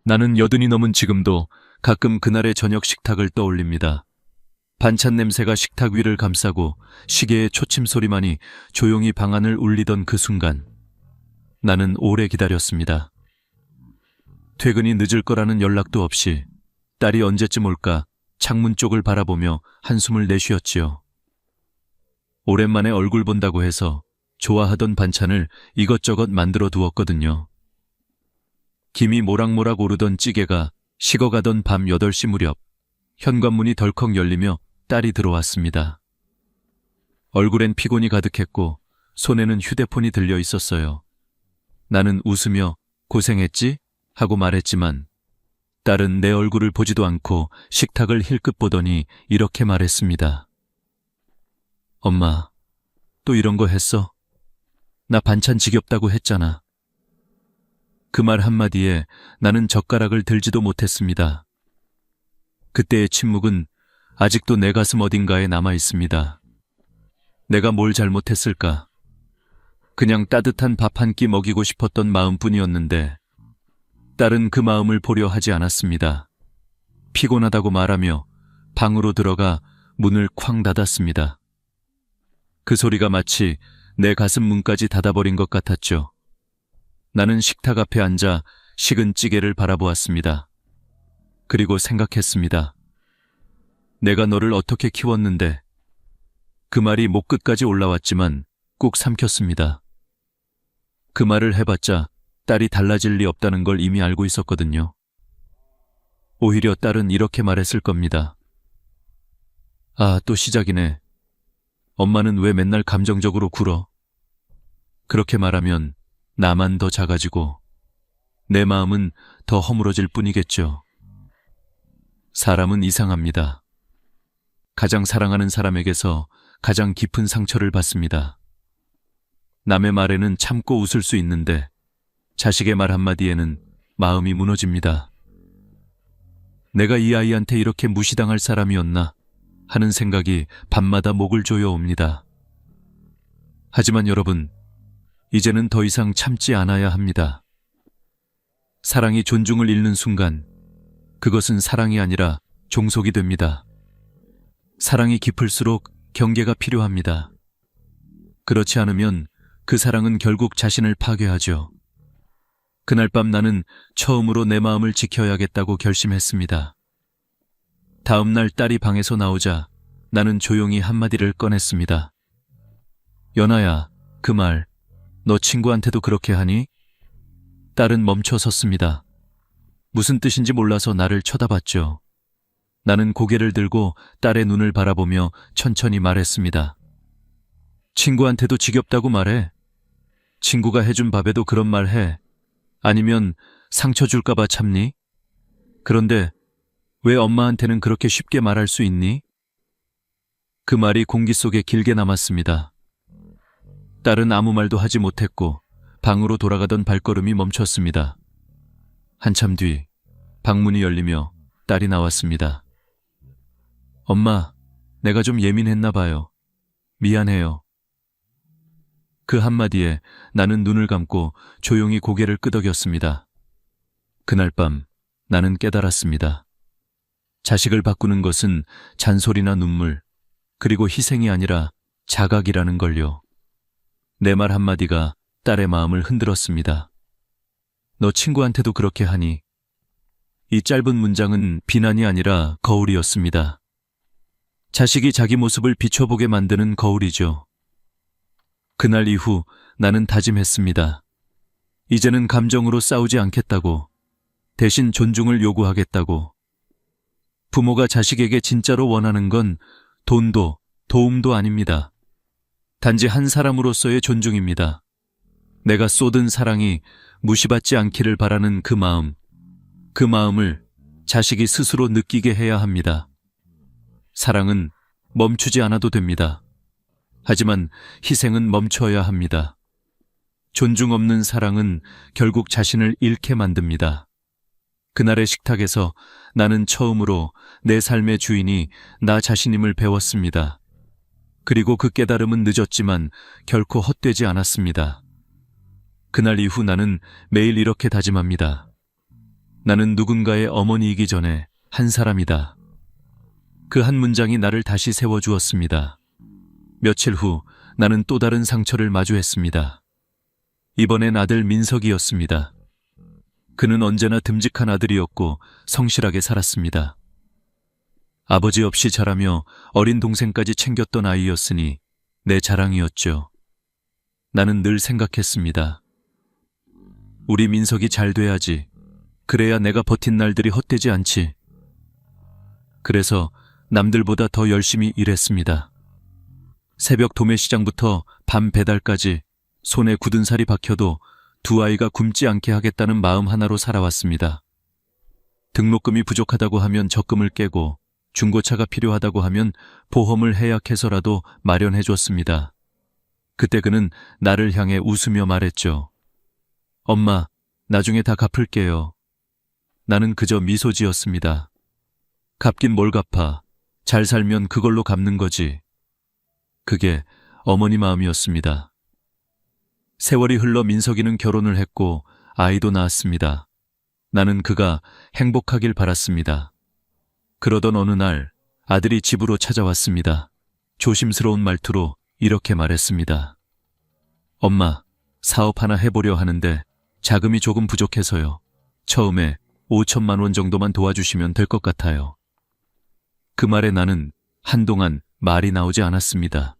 나는 80이 넘은 지금도 가끔 그날의 저녁 식탁을 떠올립니다. 반찬 냄새가 식탁 위를 감싸고 시계의 초침 소리만이 조용히 방 안을 울리던 그 순간, 나는 오래 기다렸습니다. 퇴근이 늦을 거라는 연락도 없이 딸이 언제쯤 올까 창문 쪽을 바라보며 한숨을 내쉬었지요. 오랜만에 얼굴 본다고 해서 좋아하던 반찬을 이것저것 만들어 두었거든요. 김이 모락모락 오르던 찌개가 식어가던 밤 8시 무렵 현관문이 덜컥 열리며 딸이 들어왔습니다. 얼굴엔 피곤이 가득했고 손에는 휴대폰이 들려 있었어요. 나는 웃으며 고생했지? 하고 말했지만 딸은 내 얼굴을 보지도 않고 식탁을 힐끗 보더니 이렇게 말했습니다. 엄마, 또 이런 거 했어? 나 반찬 지겹다고 했잖아. 그 말 한마디에 나는 젓가락을 들지도 못했습니다. 그때의 침묵은 아직도 내 가슴 어딘가에 남아 있습니다. 내가 뭘 잘못했을까? 그냥 따뜻한 밥 한 끼 먹이고 싶었던 마음뿐이었는데 딸은 그 마음을 보려 하지 않았습니다. 피곤하다고 말하며 방으로 들어가 문을 쾅 닫았습니다. 그 소리가 마치 내 가슴 문까지 닫아버린 것 같았죠. 나는 식탁 앞에 앉아 식은 찌개를 바라보았습니다. 그리고 생각했습니다. 내가 너를 어떻게 키웠는데. 그 말이 목 끝까지 올라왔지만 꾹 삼켰습니다. 그 말을 해봤자 딸이 달라질 리 없다는 걸 이미 알고 있었거든요. 오히려 딸은 이렇게 말했을 겁니다. 아, 또 시작이네. 엄마는 왜 맨날 감정적으로 굴어? 그렇게 말하면 나만 더 작아지고 내 마음은 더 허물어질 뿐이겠죠. 사람은 이상합니다. 가장 사랑하는 사람에게서 가장 깊은 상처를 받습니다. 남의 말에는 참고 웃을 수 있는데 자식의 말 한마디에는 마음이 무너집니다. 내가 이 아이한테 이렇게 무시당할 사람이었나 하는 생각이 밤마다 목을 조여옵니다. 하지만 여러분, 이제는 더 이상 참지 않아야 합니다. 사랑이 존중을 잃는 순간 그것은 사랑이 아니라 종속이 됩니다. 사랑이 깊을수록 경계가 필요합니다. 그렇지 않으면 그 사랑은 결국 자신을 파괴하죠. 그날 밤 나는 처음으로 내 마음을 지켜야겠다고 결심했습니다. 다음 날 딸이 방에서 나오자 나는 조용히 한마디를 꺼냈습니다. 연아야, 그 말, 너 친구한테도 그렇게 하니? 딸은 멈춰 섰습니다. 무슨 뜻인지 몰라서 나를 쳐다봤죠. 나는 고개를 들고 딸의 눈을 바라보며 천천히 말했습니다. 친구한테도 지겹다고 말해. 친구가 해준 밥에도 그런 말 해. 아니면 상처 줄까봐 참니? 그런데 왜 엄마한테는 그렇게 쉽게 말할 수 있니? 그 말이 공기 속에 길게 남았습니다. 딸은 아무 말도 하지 못했고 방으로 돌아가던 발걸음이 멈췄습니다. 한참 뒤 방문이 열리며 딸이 나왔습니다. 엄마, 내가 좀 예민했나 봐요. 미안해요. 그 한마디에 나는 눈을 감고 조용히 고개를 끄덕였습니다. 그날 밤 나는 깨달았습니다. 자식을 바꾸는 것은 잔소리나 눈물, 그리고 희생이 아니라 자각이라는 걸요. 내 말 한마디가 딸의 마음을 흔들었습니다. 너 친구한테도 그렇게 하니? 이 짧은 문장은 비난이 아니라 거울이었습니다. 자식이 자기 모습을 비춰보게 만드는 거울이죠. 그날 이후 나는 다짐했습니다. 이제는 감정으로 싸우지 않겠다고, 대신 존중을 요구하겠다고. 부모가 자식에게 진짜로 원하는 건 돈도 도움도 아닙니다. 단지 한 사람으로서의 존중입니다. 내가 쏟은 사랑이 무시받지 않기를 바라는 그 마음을 자식이 스스로 느끼게 해야 합니다. 사랑은 멈추지 않아도 됩니다. 하지만 희생은 멈춰야 합니다. 존중 없는 사랑은 결국 자신을 잃게 만듭니다. 그날의 식탁에서 나는 처음으로 내 삶의 주인이 나 자신임을 배웠습니다. 그리고 그 깨달음은 늦었지만 결코 헛되지 않았습니다. 그날 이후 나는 매일 이렇게 다짐합니다. 나는 누군가의 어머니이기 전에 한 사람이다. 그 한 문장이 나를 다시 세워주었습니다. 며칠 후 나는 또 다른 상처를 마주했습니다. 이번엔 아들 민석이었습니다. 그는 언제나 듬직한 아들이었고 성실하게 살았습니다. 아버지 없이 자라며 어린 동생까지 챙겼던 아이였으니 내 자랑이었죠. 나는 늘 생각했습니다. 우리 민석이 잘 돼야지. 그래야 내가 버틴 날들이 헛되지 않지. 그래서 남들보다 더 열심히 일했습니다. 새벽 도매시장부터 밤 배달까지 손에 굳은 살이 박혀도 두 아이가 굶지 않게 하겠다는 마음 하나로 살아왔습니다. 등록금이 부족하다고 하면 적금을 깨고 중고차가 필요하다고 하면 보험을 해약해서라도 마련해줬습니다. 그때 그는 나를 향해 웃으며 말했죠. 엄마, 나중에 다 갚을게요. 나는 그저 미소 지었습니다. 갚긴 뭘 갚아. 잘 살면 그걸로 갚는 거지. 그게 어머니 마음이었습니다. 세월이 흘러 민석이는 결혼을 했고 아이도 낳았습니다. 나는 그가 행복하길 바랐습니다. 그러던 어느 날 아들이 집으로 찾아왔습니다. 조심스러운 말투로 이렇게 말했습니다. 엄마, 사업 하나 해보려 하는데 자금이 조금 부족해서요. 처음에 5천만 원 정도만 도와주시면 될 것 같아요. 그 말에 나는 한동안 말이 나오지 않았습니다.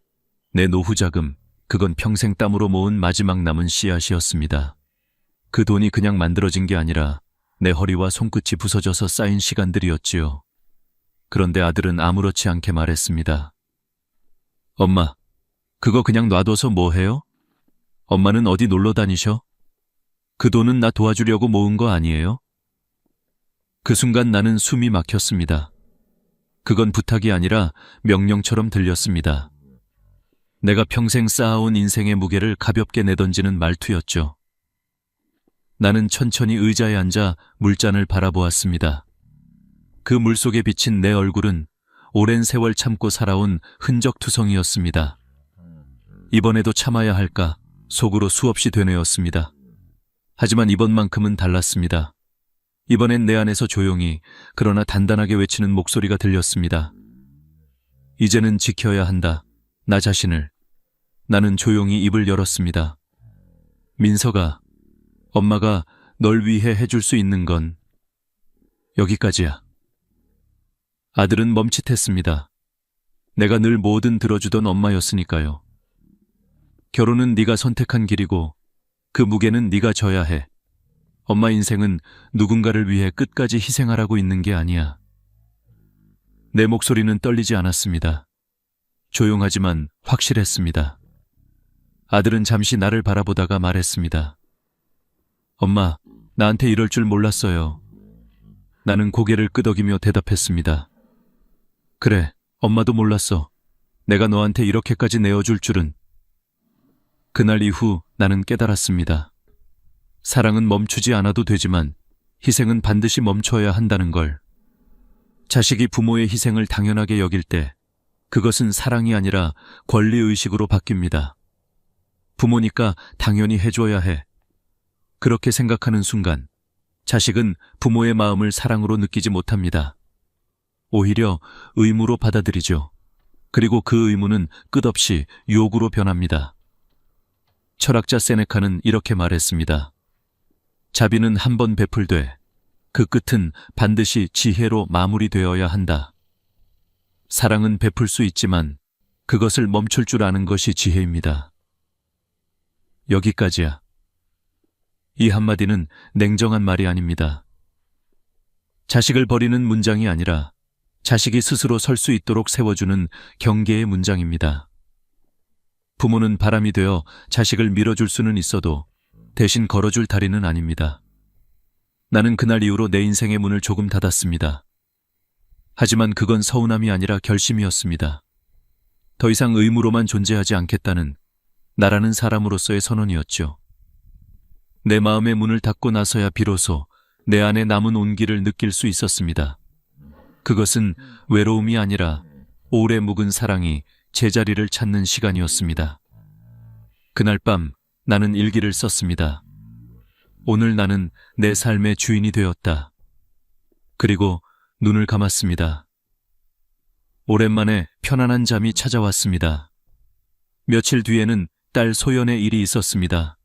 내 노후 자금, 그건 평생 땀으로 모은 마지막 남은 씨앗이었습니다. 그 돈이 그냥 만들어진 게 아니라 내 허리와 손끝이 부서져서 쌓인 시간들이었지요. 그런데 아들은 아무렇지 않게 말했습니다. 엄마, 그거 그냥 놔둬서 뭐 해요? 엄마는 어디 놀러 다니셔? 그 돈은 나 도와주려고 모은 거 아니에요? 그 순간 나는 숨이 막혔습니다. 그건 부탁이 아니라 명령처럼 들렸습니다. 내가 평생 쌓아온 인생의 무게를 가볍게 내던지는 말투였죠. 나는 천천히 의자에 앉아 물잔을 바라보았습니다. 그 물속에 비친 내 얼굴은 오랜 세월 참고 살아온 흔적투성이었습니다. 이번에도 참아야 할까 속으로 수없이 되뇌었습니다. 하지만 이번만큼은 달랐습니다. 이번엔 내 안에서 조용히 그러나 단단하게 외치는 목소리가 들렸습니다. 이제는 지켜야 한다. 나 자신을. 나는 조용히 입을 열었습니다. 민석아, 엄마가 널 위해 해줄 수 있는 건 여기까지야. 아들은 멈칫했습니다. 내가 늘 뭐든 들어주던 엄마였으니까요. 결혼은 네가 선택한 길이고 그 무게는 네가 져야 해. 엄마 인생은 누군가를 위해 끝까지 희생하라고 있는 게 아니야. 내 목소리는 떨리지 않았습니다. 조용하지만 확실했습니다. 아들은 잠시 나를 바라보다가 말했습니다. 엄마, 나한테 이럴 줄 몰랐어요. 나는 고개를 끄덕이며 대답했습니다. 그래, 엄마도 몰랐어. 내가 너한테 이렇게까지 내어줄 줄은. 그날 이후 나는 깨달았습니다. 사랑은 멈추지 않아도 되지만 희생은 반드시 멈춰야 한다는 걸. 자식이 부모의 희생을 당연하게 여길 때 그것은 사랑이 아니라 권리의식으로 바뀝니다. 부모니까 당연히 해줘야 해. 그렇게 생각하는 순간 자식은 부모의 마음을 사랑으로 느끼지 못합니다. 오히려 의무로 받아들이죠. 그리고 그 의무는 끝없이 유혹으로 변합니다. 철학자 세네카는 이렇게 말했습니다. 자비는 한 번 베풀되 그 끝은 반드시 지혜로 마무리되어야 한다. 사랑은 베풀 수 있지만 그것을 멈출 줄 아는 것이 지혜입니다. 여기까지야. 이 한마디는 냉정한 말이 아닙니다. 자식을 버리는 문장이 아니라 자식이 스스로 설 수 있도록 세워주는 경계의 문장입니다. 부모는 바람이 되어 자식을 밀어줄 수는 있어도 대신 걸어줄 다리는 아닙니다. 나는 그날 이후로 내 인생의 문을 조금 닫았습니다. 하지만 그건 서운함이 아니라 결심이었습니다. 더 이상 의무로만 존재하지 않겠다는 나라는 사람으로서의 선언이었죠. 내 마음의 문을 닫고 나서야 비로소 내 안에 남은 온기를 느낄 수 있었습니다. 그것은 외로움이 아니라 오래 묵은 사랑이 제자리를 찾는 시간이었습니다. 그날 밤 나는 일기를 썼습니다. 오늘 나는 내 삶의 주인이 되었다. 그리고 눈을 감았습니다. 오랜만에 편안한 잠이 찾아왔습니다. 며칠 뒤에는 딸 소연의 일이 있었습니다.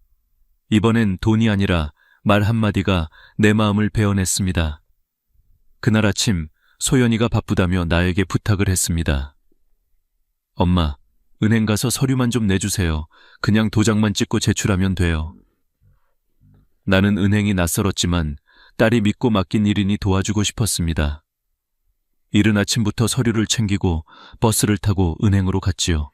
이번엔 돈이 아니라 말 한마디가 내 마음을 베어냈습니다. 그날 아침 소연이가 바쁘다며 나에게 부탁을 했습니다. 엄마, 은행 가서 서류만 좀 내주세요. 그냥 도장만 찍고 제출하면 돼요. 나는 은행이 낯설었지만 딸이 믿고 맡긴 일이니 도와주고 싶었습니다. 이른 아침부터 서류를 챙기고 버스를 타고 은행으로 갔지요.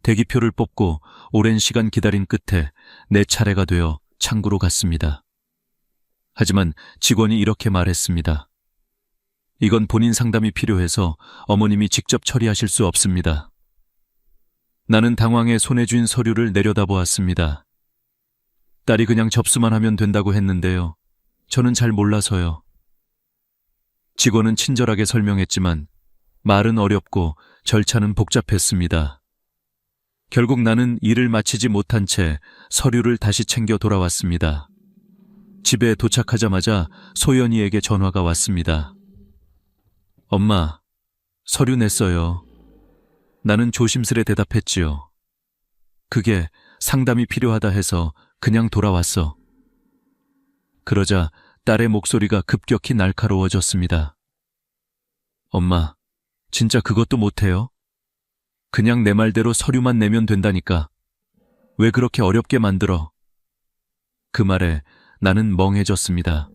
대기표를 뽑고 오랜 시간 기다린 끝에 내 차례가 되어 창구로 갔습니다. 하지만 직원이 이렇게 말했습니다. 이건 본인 상담이 필요해서 어머님이 직접 처리하실 수 없습니다. 나는 당황해 손에 쥔 서류를 내려다보았습니다. 딸이 그냥 접수만 하면 된다고 했는데요. 저는 잘 몰라서요. 직원은 친절하게 설명했지만 말은 어렵고 절차는 복잡했습니다. 결국 나는 일을 마치지 못한 채 서류를 다시 챙겨 돌아왔습니다. 집에 도착하자마자 소연이에게 전화가 왔습니다. 엄마, 서류 냈어요. 나는 조심스레 대답했지요. 그게 상담이 필요하다 해서 그냥 돌아왔어. 그러자 딸의 목소리가 급격히 날카로워졌습니다. 엄마, 진짜 그것도 못해요? 그냥 내 말대로 서류만 내면 된다니까. 왜 그렇게 어렵게 만들어? 그 말에 나는 멍해졌습니다.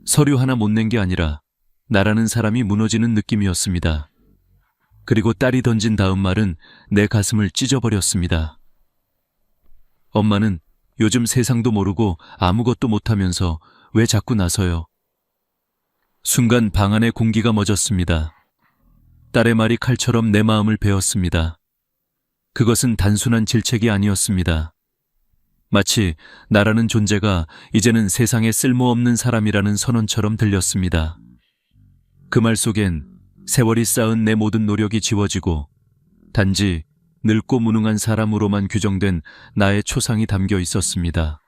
서류 하나 못 낸 게 아니라 나라는 사람이 무너지는 느낌이었습니다. 그리고 딸이 던진 다음 말은 내 가슴을 찢어버렸습니다. 엄마는 요즘 세상도 모르고 아무것도 못하면서 왜 자꾸 나서요? 순간 방 안의 공기가 멎었습니다. 딸의 말이 칼처럼 내 마음을 베었습니다. 그것은 단순한 질책이 아니었습니다. 마치 나라는 존재가 이제는 세상에 쓸모없는 사람이라는 선언처럼 들렸습니다. 그 말 속엔 세월이 쌓은 내 모든 노력이 지워지고 단지 늙고 무능한 사람으로만 규정된 나의 초상이 담겨 있었습니다.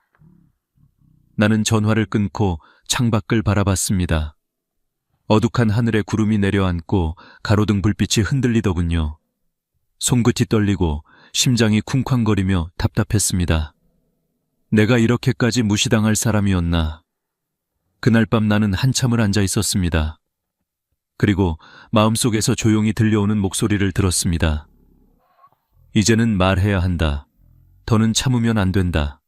나는 전화를 끊고 창밖을 바라봤습니다. 어둑한 하늘에 구름이 내려앉고 가로등 불빛이 흔들리더군요. 손끝이 떨리고 심장이 쿵쾅거리며 답답했습니다. 내가 이렇게까지 무시당할 사람이었나. 그날 밤 나는 한참을 앉아 있었습니다. 그리고 마음속에서 조용히 들려오는 목소리를 들었습니다. 이제는 말해야 한다. 더는 참으면 안 된다.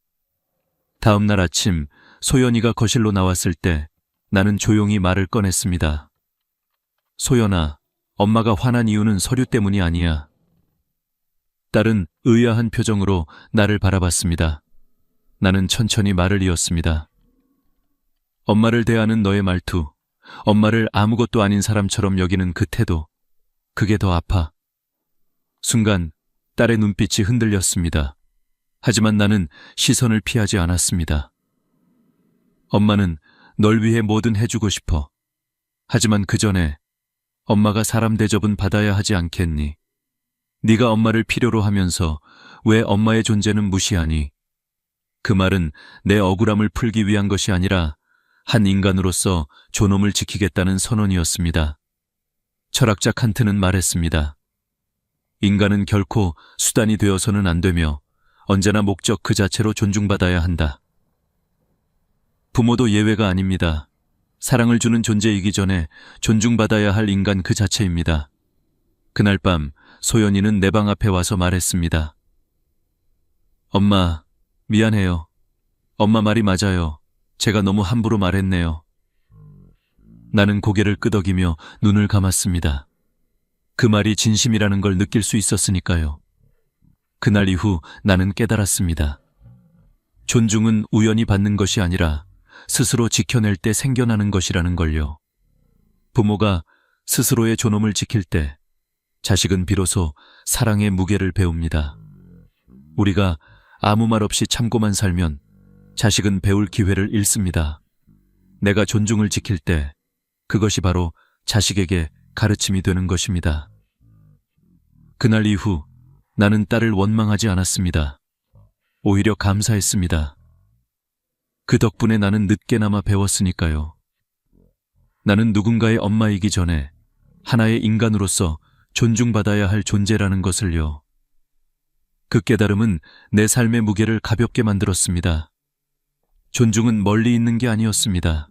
다음 날 아침 소연이가 거실로 나왔을 때 나는 조용히 말을 꺼냈습니다. 소연아, 엄마가 화난 이유는 서류 때문이 아니야. 딸은 의아한 표정으로 나를 바라봤습니다. 나는 천천히 말을 이었습니다. 엄마를 대하는 너의 말투, 엄마를 아무것도 아닌 사람처럼 여기는 그 태도, 그게 더 아파. 순간 딸의 눈빛이 흔들렸습니다. 하지만 나는 시선을 피하지 않았습니다. 엄마는 널 위해 뭐든 해주고 싶어. 하지만 그 전에 엄마가 사람 대접은 받아야 하지 않겠니? 네가 엄마를 필요로 하면서 왜 엄마의 존재는 무시하니? 그 말은 내 억울함을 풀기 위한 것이 아니라 한 인간으로서 존엄을 지키겠다는 선언이었습니다. 철학자 칸트는 말했습니다. 인간은 결코 수단이 되어서는 안 되며 언제나 목적 그 자체로 존중받아야 한다. 부모도 예외가 아닙니다. 사랑을 주는 존재이기 전에 존중받아야 할 인간 그 자체입니다. 그날 밤 소연이는 내 방 앞에 와서 말했습니다. 엄마, 미안해요. 엄마 말이 맞아요. 제가 너무 함부로 말했네요. 나는 고개를 끄덕이며 눈을 감았습니다. 그 말이 진심이라는 걸 느낄 수 있었으니까요. 그날 이후 나는 깨달았습니다. 존중은 우연히 받는 것이 아니라 스스로 지켜낼 때 생겨나는 것이라는 걸요. 부모가 스스로의 존엄을 지킬 때 자식은 비로소 사랑의 무게를 배웁니다. 우리가 아무 말 없이 참고만 살면 자식은 배울 기회를 잃습니다. 내가 존중을 지킬 때 그것이 바로 자식에게 가르침이 되는 것입니다. 그날 이후 나는 딸을 원망하지 않았습니다. 오히려 감사했습니다. 그 덕분에 나는 늦게나마 배웠으니까요. 나는 누군가의 엄마이기 전에 하나의 인간으로서 존중받아야 할 존재라는 것을요. 그 깨달음은 내 삶의 무게를 가볍게 만들었습니다. 존중은 멀리 있는 게 아니었습니다.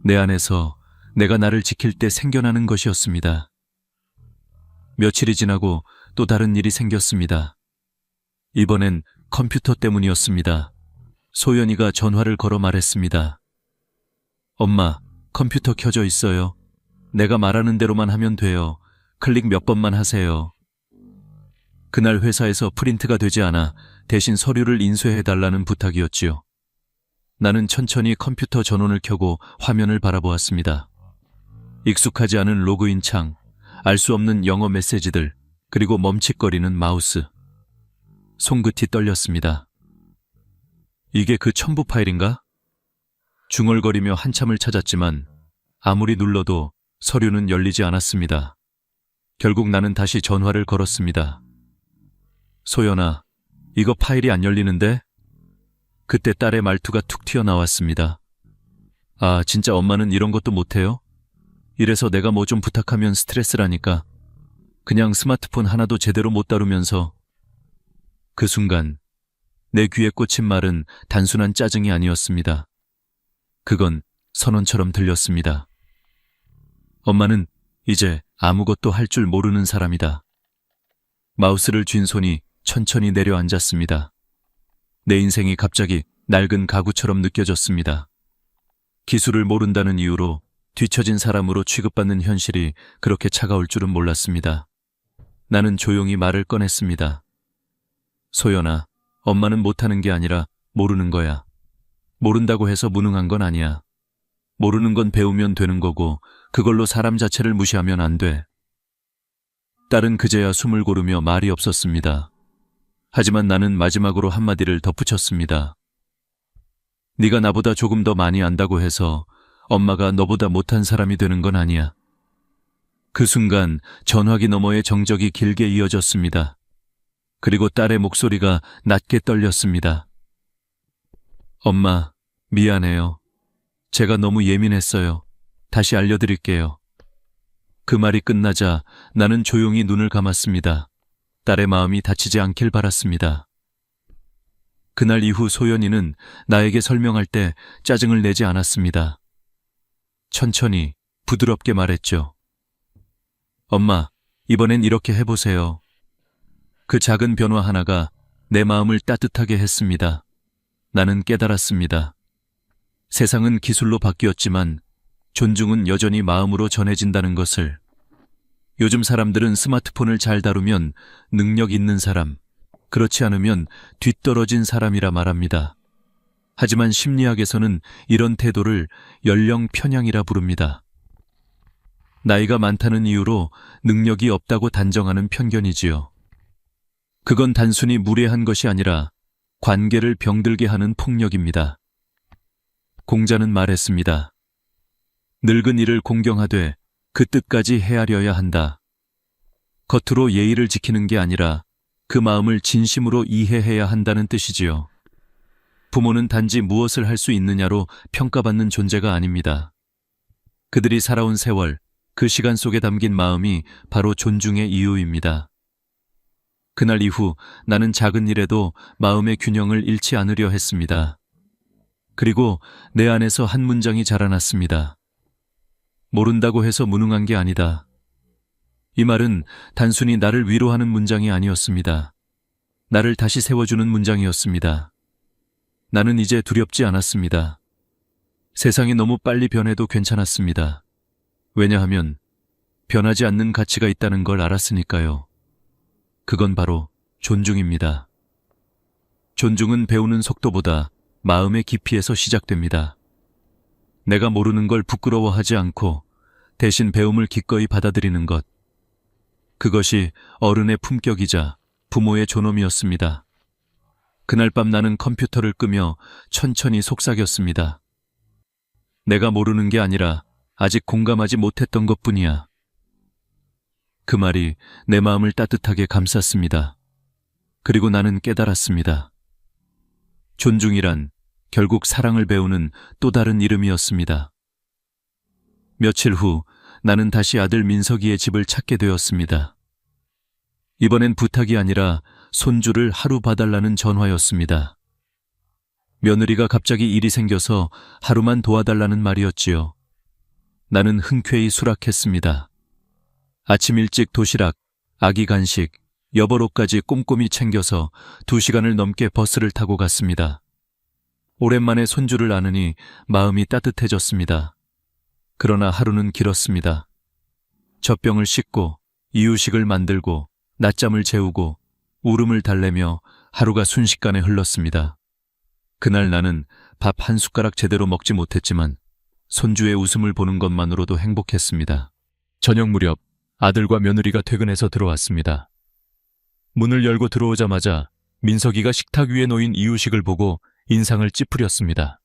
내 안에서 내가 나를 지킬 때 생겨나는 것이었습니다. 며칠이 지나고 또 다른 일이 생겼습니다. 이번엔 컴퓨터 때문이었습니다. 소연이가 전화를 걸어 말했습니다. 엄마, 컴퓨터 켜져 있어요. 내가 말하는 대로만 하면 돼요. 클릭 몇 번만 하세요. 그날 회사에서 프린트가 되지 않아 대신 서류를 인쇄해달라는 부탁이었지요. 나는 천천히 컴퓨터 전원을 켜고 화면을 바라보았습니다. 익숙하지 않은 로그인 창, 알 수 없는 영어 메시지들, 그리고 멈칫거리는 마우스. 손끝이 떨렸습니다. 이게 그 첨부 파일인가? 중얼거리며 한참을 찾았지만 아무리 눌러도 서류는 열리지 않았습니다. 결국 나는 다시 전화를 걸었습니다. 소연아, 이거 파일이 안 열리는데? 그때 딸의 말투가 툭 튀어나왔습니다. 아, 진짜 엄마는 이런 것도 못해요? 이래서 내가 뭐 좀 부탁하면 스트레스라니까. 그냥 스마트폰 하나도 제대로 못 다루면서. 그 순간 내 귀에 꽂힌 말은 단순한 짜증이 아니었습니다. 그건 선언처럼 들렸습니다. 엄마는 이제 아무것도 할 줄 모르는 사람이다. 마우스를 쥔 손이 천천히 내려앉았습니다. 내 인생이 갑자기 낡은 가구처럼 느껴졌습니다. 기술을 모른다는 이유로 뒤처진 사람으로 취급받는 현실이 그렇게 차가울 줄은 몰랐습니다. 나는 조용히 말을 꺼냈습니다. 소연아, 엄마는 못하는 게 아니라 모르는 거야. 모른다고 해서 무능한 건 아니야. 모르는 건 배우면 되는 거고 그걸로 사람 자체를 무시하면 안 돼. 딸은 그제야 숨을 고르며 말이 없었습니다. 하지만 나는 마지막으로 한마디를 덧붙였습니다. 네가 나보다 조금 더 많이 안다고 해서 엄마가 너보다 못한 사람이 되는 건 아니야. 그 순간 전화기 너머의 정적이 길게 이어졌습니다. 그리고 딸의 목소리가 낮게 떨렸습니다. 엄마, 미안해요. 제가 너무 예민했어요. 다시 알려드릴게요. 그 말이 끝나자 나는 조용히 눈을 감았습니다. 딸의 마음이 다치지 않길 바랐습니다. 그날 이후 소연이는 나에게 설명할 때 짜증을 내지 않았습니다. 천천히 부드럽게 말했죠. 엄마, 이번엔 이렇게 해보세요. 그 작은 변화 하나가 내 마음을 따뜻하게 했습니다. 나는 깨달았습니다. 세상은 기술로 바뀌었지만 존중은 여전히 마음으로 전해진다는 것을. 요즘 사람들은 스마트폰을 잘 다루면 능력 있는 사람, 그렇지 않으면 뒤떨어진 사람이라 말합니다. 하지만 심리학에서는 이런 태도를 연령 편향이라 부릅니다. 나이가 많다는 이유로 능력이 없다고 단정하는 편견이지요. 그건 단순히 무례한 것이 아니라 관계를 병들게 하는 폭력입니다. 공자는 말했습니다. 늙은 이를 공경하되 그 뜻까지 헤아려야 한다. 겉으로 예의를 지키는 게 아니라 그 마음을 진심으로 이해해야 한다는 뜻이지요. 부모는 단지 무엇을 할 수 있느냐로 평가받는 존재가 아닙니다. 그들이 살아온 세월, 그 시간 속에 담긴 마음이 바로 존중의 이유입니다. 그날 이후 나는 작은 일에도 마음의 균형을 잃지 않으려 했습니다. 그리고 내 안에서 한 문장이 자라났습니다. 모른다고 해서 무능한 게 아니다. 이 말은 단순히 나를 위로하는 문장이 아니었습니다. 나를 다시 세워주는 문장이었습니다. 나는 이제 두렵지 않았습니다. 세상이 너무 빨리 변해도 괜찮았습니다. 왜냐하면 변하지 않는 가치가 있다는 걸 알았으니까요. 그건 바로 존중입니다. 존중은 배우는 속도보다 마음의 깊이에서 시작됩니다. 내가 모르는 걸 부끄러워하지 않고 대신 배움을 기꺼이 받아들이는 것. 그것이 어른의 품격이자 부모의 존엄이었습니다. 그날 밤 나는 컴퓨터를 끄며 천천히 속삭였습니다. 내가 모르는 게 아니라 아직 공감하지 못했던 것뿐이야. 그 말이 내 마음을 따뜻하게 감쌌습니다. 그리고 나는 깨달았습니다. 존중이란 결국 사랑을 배우는 또 다른 이름이었습니다. 며칠 후 나는 다시 아들 민석이의 집을 찾게 되었습니다. 이번엔 부탁이 아니라 손주를 하루 봐달라는 전화였습니다. 며느리가 갑자기 일이 생겨서 하루만 도와달라는 말이었지요. 나는 흔쾌히 수락했습니다. 아침 일찍 도시락, 아기 간식, 여벌옷까지 꼼꼼히 챙겨서 2시간을 넘게 버스를 타고 갔습니다. 오랜만에 손주를 안으니 마음이 따뜻해졌습니다. 그러나 하루는 길었습니다. 젖병을 씻고 이유식을 만들고 낮잠을 재우고 울음을 달래며 하루가 순식간에 흘렀습니다. 그날 나는 밥 한 숟가락 제대로 먹지 못했지만 손주의 웃음을 보는 것만으로도 행복했습니다. 저녁 무렵 아들과 며느리가 퇴근해서 들어왔습니다. 문을 열고 들어오자마자 민석이가 식탁 위에 놓인 이유식을 보고 인상을 찌푸렸습니다.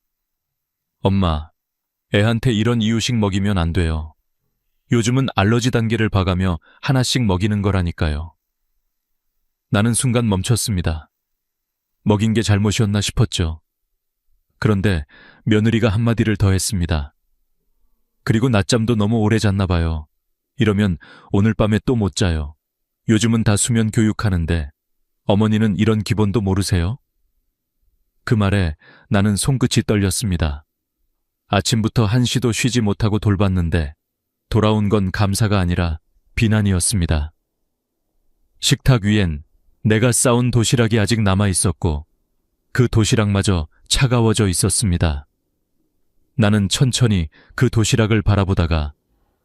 엄마, 애한테 이런 이유식 먹이면 안 돼요. 요즘은 알러지 단계를 봐가며 하나씩 먹이는 거라니까요. 나는 순간 멈췄습니다. 먹인 게 잘못이었나 싶었죠. 그런데 며느리가 한마디를 더 했습니다. 그리고 낮잠도 너무 오래 잤나 봐요. 이러면 오늘 밤에 또 못 자요. 요즘은 다 수면 교육하는데 어머니는 이런 기본도 모르세요? 그 말에 나는 손끝이 떨렸습니다. 아침부터 한시도 쉬지 못하고 돌봤는데 돌아온 건 감사가 아니라 비난이었습니다. 식탁 위엔 내가 싸온 도시락이 아직 남아 있었고 그 도시락마저 차가워져 있었습니다. 나는 천천히 그 도시락을 바라보다가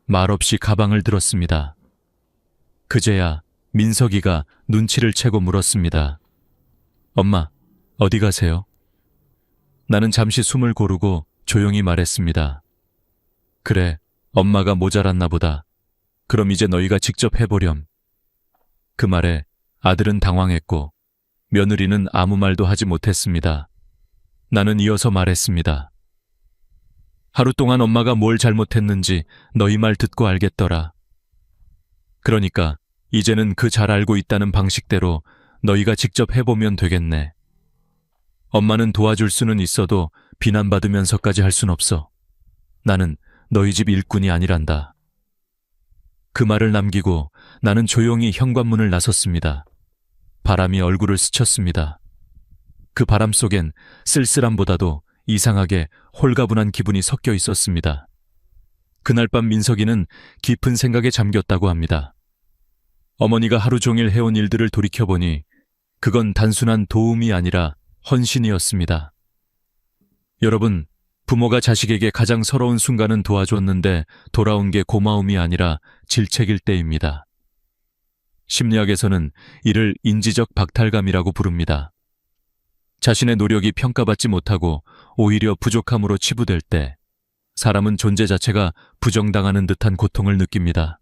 말없이 가방을 들었습니다. 그제야 민석이가 눈치를 채고 물었습니다. 엄마, 어디 가세요? 나는 잠시 숨을 고르고 조용히 말했습니다. 그래, 엄마가 모자랐나 보다. 그럼 이제 너희가 직접 해보렴. 그 말에 아들은 당황했고 며느리는 아무 말도 하지 못했습니다. 나는 이어서 말했습니다. 하루 동안 엄마가 뭘 잘못했는지 너희 말 듣고 알겠더라. 그러니까 이제는 그 잘 알고 있다는 방식대로 너희가 직접 해보면 되겠네. 엄마는 도와줄 수는 있어도 비난받으면서까지 할 순 없어. 나는 너희 집 일꾼이 아니란다. 그 말을 남기고 나는 조용히 현관문을 나섰습니다. 바람이 얼굴을 스쳤습니다. 그 바람 속엔 쓸쓸함보다도 이상하게 홀가분한 기분이 섞여 있었습니다. 그날 밤 민석이는 깊은 생각에 잠겼다고 합니다. 어머니가 하루 종일 해온 일들을 돌이켜보니 그건 단순한 도움이 아니라 헌신이었습니다. 여러분, 부모가 자식에게 가장 서러운 순간은 도와줬는데 돌아온 게 고마움이 아니라 질책일 때입니다. 심리학에서는 이를 인지적 박탈감이라고 부릅니다. 자신의 노력이 평가받지 못하고 오히려 부족함으로 치부될 때 사람은 존재 자체가 부정당하는 듯한 고통을 느낍니다.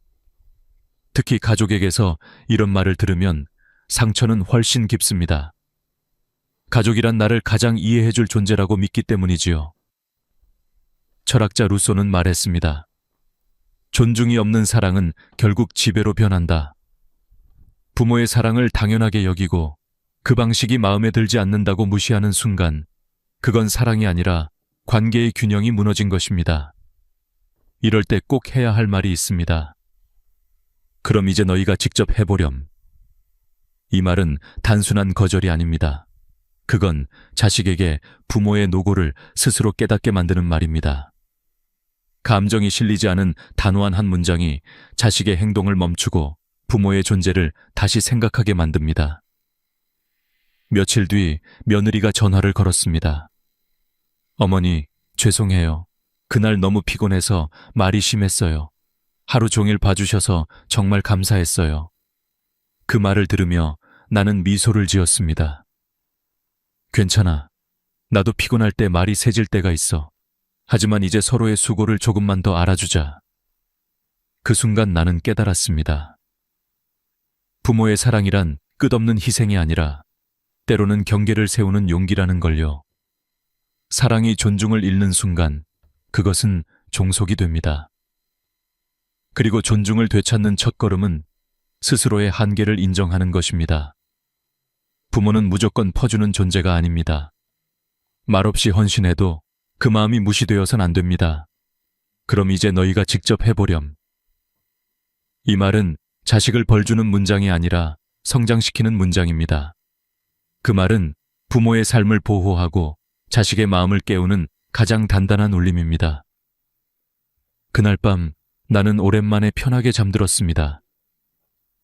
특히 가족에게서 이런 말을 들으면 상처는 훨씬 깊습니다. 가족이란 나를 가장 이해해줄 존재라고 믿기 때문이지요. 철학자 루소는 말했습니다. 존중이 없는 사랑은 결국 지배로 변한다. 부모의 사랑을 당연하게 여기고 그 방식이 마음에 들지 않는다고 무시하는 순간 그건 사랑이 아니라 관계의 균형이 무너진 것입니다. 이럴 때 꼭 해야 할 말이 있습니다. 그럼 이제 너희가 직접 해보렴. 이 말은 단순한 거절이 아닙니다. 그건 자식에게 부모의 노고를 스스로 깨닫게 만드는 말입니다. 감정이 실리지 않은 단호한 한 문장이 자식의 행동을 멈추고 부모의 존재를 다시 생각하게 만듭니다. 며칠 뒤 며느리가 전화를 걸었습니다. 어머니, 죄송해요. 그날 너무 피곤해서 말이 심했어요. 하루 종일 봐주셔서 정말 감사했어요. 그 말을 들으며 나는 미소를 지었습니다. 괜찮아. 나도 피곤할 때 말이 세질 때가 있어. 하지만 이제 서로의 수고를 조금만 더 알아주자. 그 순간 나는 깨달았습니다. 부모의 사랑이란 끝없는 희생이 아니라 때로는 경계를 세우는 용기라는 걸요. 사랑이 존중을 잃는 순간 그것은 종속이 됩니다. 그리고 존중을 되찾는 첫걸음은 스스로의 한계를 인정하는 것입니다. 부모는 무조건 퍼주는 존재가 아닙니다. 말없이 헌신해도 그 마음이 무시되어선 안 됩니다. 그럼 이제 너희가 직접 해보렴. 이 말은 자식을 벌주는 문장이 아니라 성장시키는 문장입니다. 그 말은 부모의 삶을 보호하고 자식의 마음을 깨우는 가장 단단한 울림입니다. 그날 밤 나는 오랜만에 편하게 잠들었습니다.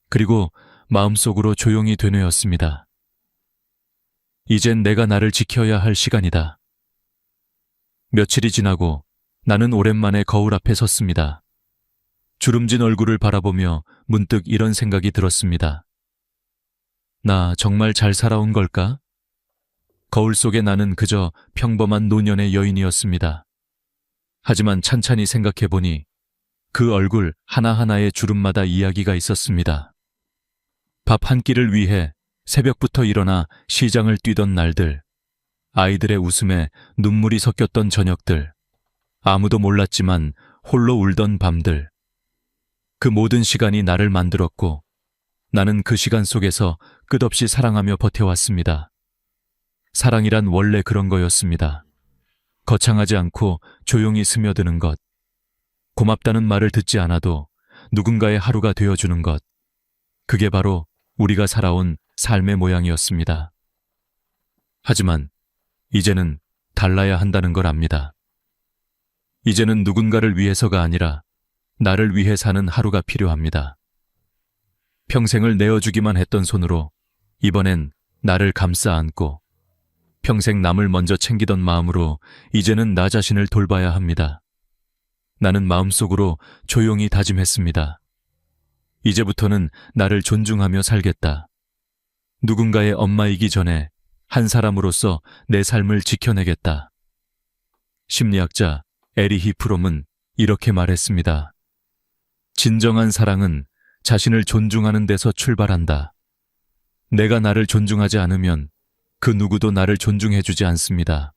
그리고 마음속으로 조용히 되뇌었습니다. 이젠 내가 나를 지켜야 할 시간이다. 며칠이 지나고 나는 오랜만에 거울 앞에 섰습니다. 주름진 얼굴을 바라보며 문득 이런 생각이 들었습니다. 나 정말 잘 살아온 걸까? 거울 속에 나는 그저 평범한 노년의 여인이었습니다. 하지만 찬찬히 생각해보니 그 얼굴 하나하나의 주름마다 이야기가 있었습니다. 밥 한 끼를 위해 새벽부터 일어나 시장을 뛰던 날들, 아이들의 웃음에 눈물이 섞였던 저녁들, 아무도 몰랐지만 홀로 울던 밤들. 그 모든 시간이 나를 만들었고 나는 그 시간 속에서 끝없이 사랑하며 버텨왔습니다. 사랑이란 원래 그런 거였습니다. 거창하지 않고 조용히 스며드는 것. 고맙다는 말을 듣지 않아도 누군가의 하루가 되어주는 것. 그게 바로 우리가 살아온 삶의 모양이었습니다. 하지만 이제는 달라야 한다는 걸 압니다. 이제는 누군가를 위해서가 아니라 나를 위해 사는 하루가 필요합니다. 평생을 내어주기만 했던 손으로 이번엔 나를 감싸 안고 평생 남을 먼저 챙기던 마음으로 이제는 나 자신을 돌봐야 합니다. 나는 마음속으로 조용히 다짐했습니다. 이제부터는 나를 존중하며 살겠다. 누군가의 엄마이기 전에 한 사람으로서 내 삶을 지켜내겠다. 심리학자 에리히 프롬은 이렇게 말했습니다. 진정한 사랑은 자신을 존중하는 데서 출발한다. 내가 나를 존중하지 않으면 그 누구도 나를 존중해주지 않습니다.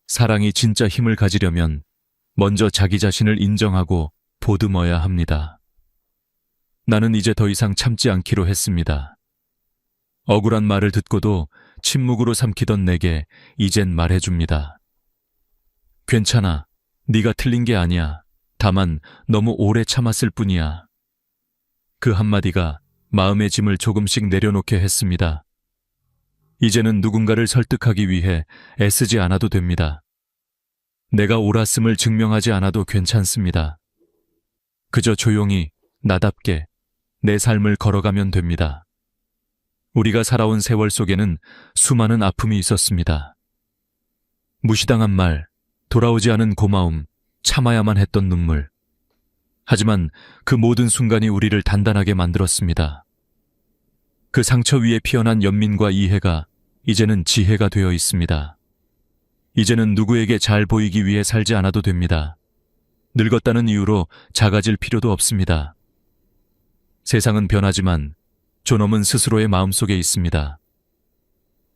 사랑이 진짜 힘을 가지려면 먼저 자기 자신을 인정하고 보듬어야 합니다. 나는 이제 더 이상 참지 않기로 했습니다. 억울한 말을 듣고도 침묵으로 삼키던 내게 이젠 말해줍니다. 괜찮아. 네가 틀린 게 아니야. 다만 너무 오래 참았을 뿐이야. 그 한마디가 마음의 짐을 조금씩 내려놓게 했습니다. 이제는 누군가를 설득하기 위해 애쓰지 않아도 됩니다. 내가 옳았음을 증명하지 않아도 괜찮습니다. 그저 조용히 나답게 내 삶을 걸어가면 됩니다. 우리가 살아온 세월 속에는 수많은 아픔이 있었습니다. 무시당한 말, 돌아오지 않은 고마움, 참아야만 했던 눈물. 하지만 그 모든 순간이 우리를 단단하게 만들었습니다. 그 상처 위에 피어난 연민과 이해가 이제는 지혜가 되어 있습니다. 이제는 누구에게 잘 보이기 위해 살지 않아도 됩니다. 늙었다는 이유로 작아질 필요도 없습니다. 세상은 변하지만 존엄은 스스로의 마음속에 있습니다.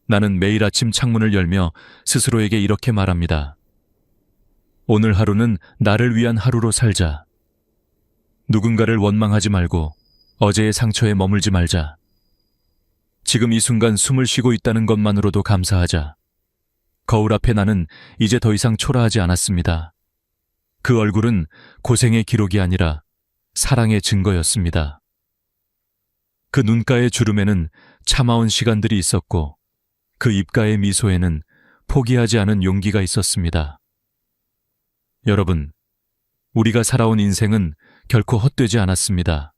나는 매일 아침 창문을 열며 스스로에게 이렇게 말합니다. 오늘 하루는 나를 위한 하루로 살자. 누군가를 원망하지 말고 어제의 상처에 머물지 말자. 지금 이 순간 숨을 쉬고 있다는 것만으로도 감사하자. 거울 앞에 나는 이제 더 이상 초라하지 않았습니다. 그 얼굴은 고생의 기록이 아니라 사랑의 증거였습니다. 그 눈가의 주름에는 참아온 시간들이 있었고 그 입가의 미소에는 포기하지 않은 용기가 있었습니다. 여러분, 우리가 살아온 인생은 결코 헛되지 않았습니다.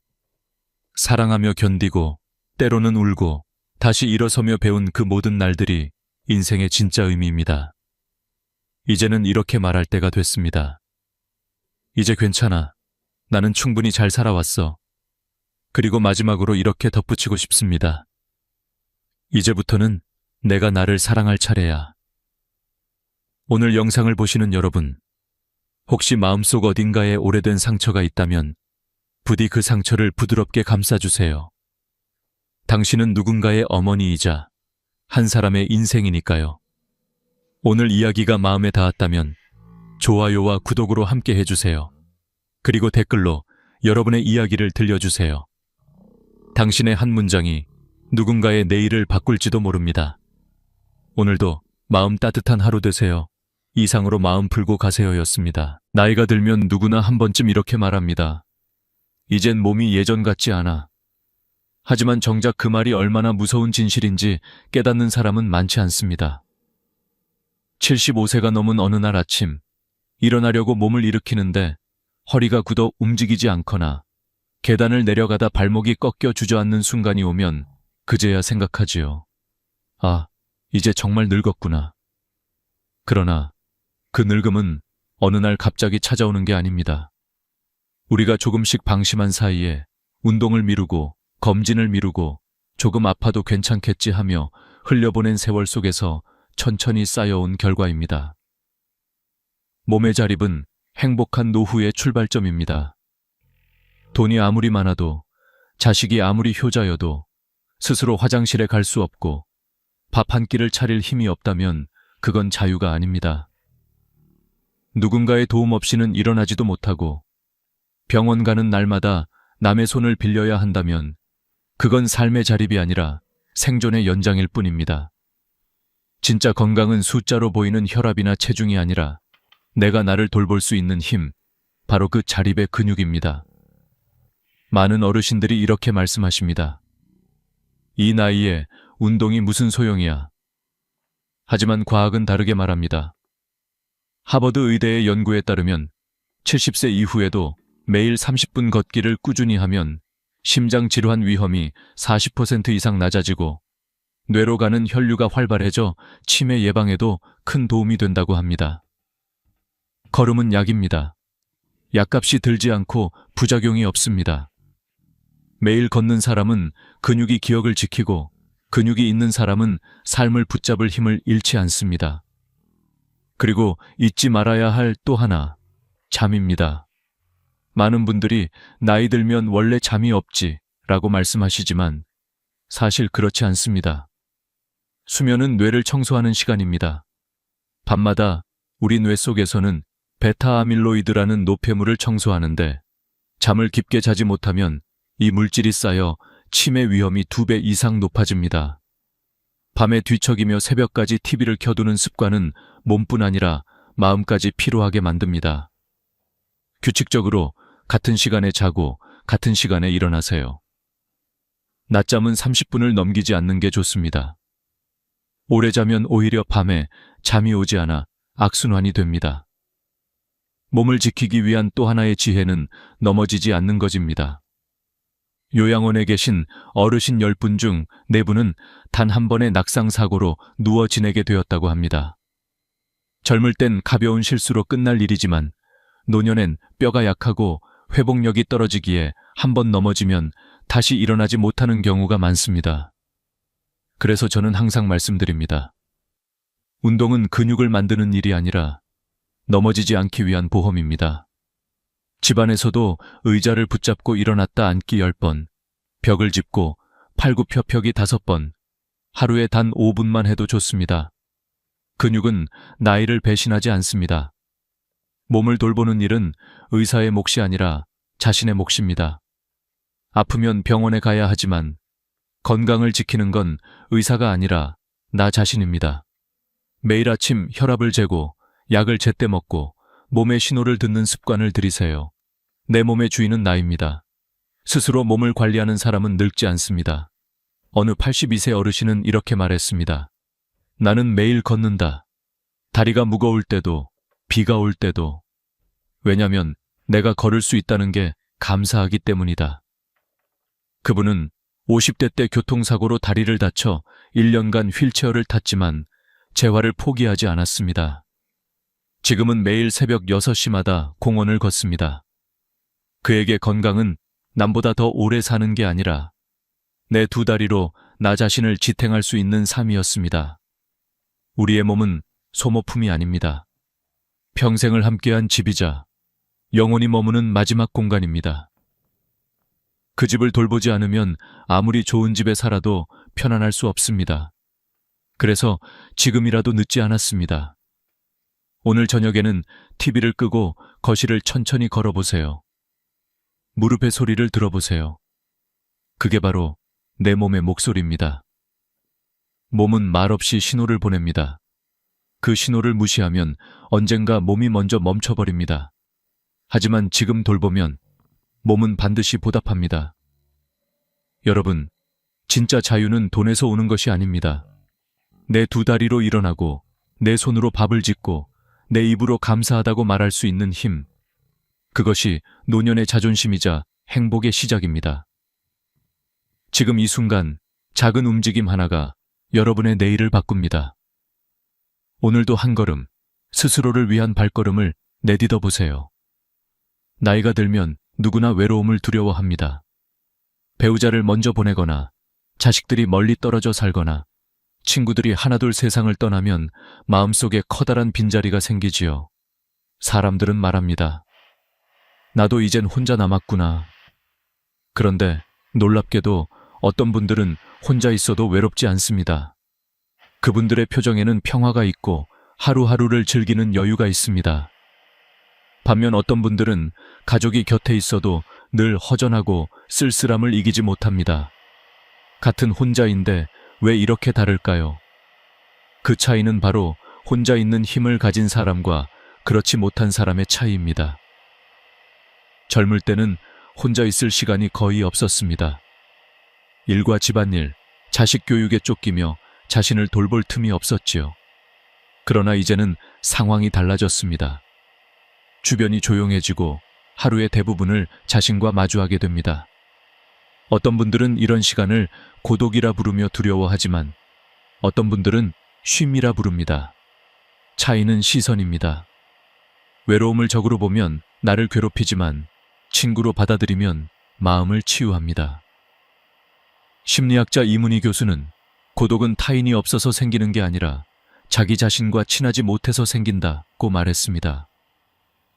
사랑하며 견디고 때로는 울고 다시 일어서며 배운 그 모든 날들이 인생의 진짜 의미입니다. 이제는 이렇게 말할 때가 됐습니다. 이제 괜찮아. 나는 충분히 잘 살아왔어. 그리고 마지막으로 이렇게 덧붙이고 싶습니다. 이제부터는 내가 나를 사랑할 차례야. 오늘 영상을 보시는 여러분, 혹시 마음속 어딘가에 오래된 상처가 있다면 부디 그 상처를 부드럽게 감싸주세요. 당신은 누군가의 어머니이자 한 사람의 인생이니까요. 오늘 이야기가 마음에 닿았다면 좋아요와 구독으로 함께 해주세요. 그리고 댓글로 여러분의 이야기를 들려주세요. 당신의 한 문장이 누군가의 내일을 바꿀지도 모릅니다. 오늘도 마음 따뜻한 하루 되세요. 이상으로 마음 풀고 가세요였습니다. 나이가 들면 누구나 한 번쯤 이렇게 말합니다. 이젠 몸이 예전 같지 않아. 하지만 정작 그 말이 얼마나 무서운 진실인지 깨닫는 사람은 많지 않습니다. 75세가 넘은 어느 날 아침, 일어나려고 몸을 일으키는데 허리가 굳어 움직이지 않거나 계단을 내려가다 발목이 꺾여 주저앉는 순간이 오면 그제야 생각하지요. 아, 이제 정말 늙었구나. 그러나 그 늙음은 어느 날 갑자기 찾아오는 게 아닙니다. 우리가 조금씩 방심한 사이에 운동을 미루고 검진을 미루고 조금 아파도 괜찮겠지 하며 흘려보낸 세월 속에서 천천히 쌓여온 결과입니다. 몸의 자립은 행복한 노후의 출발점입니다. 돈이 아무리 많아도, 자식이 아무리 효자여도 스스로 화장실에 갈 수 없고 밥 한 끼를 차릴 힘이 없다면 그건 자유가 아닙니다. 누군가의 도움 없이는 일어나지도 못하고 병원 가는 날마다 남의 손을 빌려야 한다면 그건 삶의 자립이 아니라 생존의 연장일 뿐입니다. 진짜 건강은 숫자로 보이는 혈압이나 체중이 아니라 내가 나를 돌볼 수 있는 힘, 바로 그 자립의 근육입니다. 많은 어르신들이 이렇게 말씀하십니다. 이 나이에 운동이 무슨 소용이야. 하지만 과학은 다르게 말합니다. 하버드 의대의 연구에 따르면 70세 이후에도 매일 30분 걷기를 꾸준히 하면 심장 질환 위험이 40% 이상 낮아지고 뇌로 가는 혈류가 활발해져 치매 예방에도 큰 도움이 된다고 합니다. 걸음은 약입니다. 약값이 들지 않고 부작용이 없습니다. 매일 걷는 사람은 근육이 기억을 지키고 근육이 있는 사람은 삶을 붙잡을 힘을 잃지 않습니다. 그리고 잊지 말아야 할 또 하나, 잠입니다. 많은 분들이 나이 들면 원래 잠이 없지 라고 말씀하시지만 사실 그렇지 않습니다. 수면은 뇌를 청소하는 시간입니다. 밤마다 우리 뇌 속에서는 베타아밀로이드라는 노폐물을 청소하는데 잠을 깊게 자지 못하면 이 물질이 쌓여 치매 위험이 2배 이상 높아집니다. 밤에 뒤척이며 새벽까지 TV를 켜두는 습관은 몸뿐 아니라 마음까지 피로하게 만듭니다. 규칙적으로 같은 시간에 자고 같은 시간에 일어나세요. 낮잠은 30분을 넘기지 않는 게 좋습니다. 오래 자면 오히려 밤에 잠이 오지 않아 악순환이 됩니다. 몸을 지키기 위한 또 하나의 지혜는 넘어지지 않는 것입니다. 요양원에 계신 어르신 10분 중 4분은 단 한 번의 낙상사고로 누워 지내게 되었다고 합니다. 젊을 땐 가벼운 실수로 끝날 일이지만 노년엔 뼈가 약하고 회복력이 떨어지기에 한 번 넘어지면 다시 일어나지 못하는 경우가 많습니다. 그래서 저는 항상 말씀드립니다. 운동은 근육을 만드는 일이 아니라 넘어지지 않기 위한 보험입니다. 집안에서도 의자를 붙잡고 일어났다 앉기 10번, 벽을 짚고 팔굽혀펴기 5번, 하루에 단 5분만 해도 좋습니다. 근육은 나이를 배신하지 않습니다. 몸을 돌보는 일은 의사의 몫이 아니라 자신의 몫입니다. 아프면 병원에 가야 하지만 건강을 지키는 건 의사가 아니라 나 자신입니다. 매일 아침 혈압을 재고 약을 제때 먹고 몸의 신호를 듣는 습관을 들이세요. 내 몸의 주인은 나입니다. 스스로 몸을 관리하는 사람은 늙지 않습니다. 어느 82세 어르신은 이렇게 말했습니다. 나는 매일 걷는다. 다리가 무거울 때도, 비가 올 때도. 왜냐면 내가 걸을 수 있다는 게 감사하기 때문이다. 그분은 50대 때 교통사고로 다리를 다쳐 1년간 휠체어를 탔지만 재활을 포기하지 않았습니다. 지금은 매일 새벽 6시마다 공원을 걷습니다. 그에게 건강은 남보다 더 오래 사는 게 아니라 내 2다리로 나 자신을 지탱할 수 있는 삶이었습니다. 우리의 몸은 소모품이 아닙니다. 평생을 함께한 집이자 영원히 머무는 마지막 공간입니다. 그 집을 돌보지 않으면 아무리 좋은 집에 살아도 편안할 수 없습니다. 그래서 지금이라도 늦지 않았습니다. 오늘 저녁에는 TV를 끄고 거실을 천천히 걸어보세요. 무릎의 소리를 들어보세요. 그게 바로 내 몸의 목소리입니다. 몸은 말없이 신호를 보냅니다. 그 신호를 무시하면 언젠가 몸이 먼저 멈춰버립니다. 하지만 지금 돌보면 몸은 반드시 보답합니다. 여러분, 진짜 자유는 돈에서 오는 것이 아닙니다. 내 두 다리로 일어나고 내 손으로 밥을 짓고 내 입으로 감사하다고 말할 수 있는 힘. 그것이 노년의 자존심이자 행복의 시작입니다. 지금 이 순간 작은 움직임 하나가 여러분의 내일을 바꿉니다. 오늘도 한 걸음, 스스로를 위한 발걸음을 내딛어 보세요. 나이가 들면 누구나 외로움을 두려워합니다. 배우자를 먼저 보내거나 자식들이 멀리 떨어져 살거나 친구들이 하나둘 세상을 떠나면 마음속에 커다란 빈자리가 생기지요. 사람들은 말합니다. 나도 이젠 혼자 남았구나. 그런데 놀랍게도 어떤 분들은 혼자 있어도 외롭지 않습니다. 그분들의 표정에는 평화가 있고 하루하루를 즐기는 여유가 있습니다. 반면 어떤 분들은 가족이 곁에 있어도 늘 허전하고 쓸쓸함을 이기지 못합니다. 같은 혼자인데 왜 이렇게 다를까요? 그 차이는 바로 혼자 있는 힘을 가진 사람과 그렇지 못한 사람의 차이입니다. 젊을 때는 혼자 있을 시간이 거의 없었습니다. 일과 집안일, 자식 교육에 쫓기며 자신을 돌볼 틈이 없었지요. 그러나 이제는 상황이 달라졌습니다. 주변이 조용해지고 하루의 대부분을 자신과 마주하게 됩니다. 어떤 분들은 이런 시간을 고독이라 부르며 두려워하지만 어떤 분들은 쉼이라 부릅니다. 차이는 시선입니다. 외로움을 적으로 보면 나를 괴롭히지만 친구로 받아들이면 마음을 치유합니다. 심리학자 이문희 교수는 고독은 타인이 없어서 생기는 게 아니라 자기 자신과 친하지 못해서 생긴다고 말했습니다.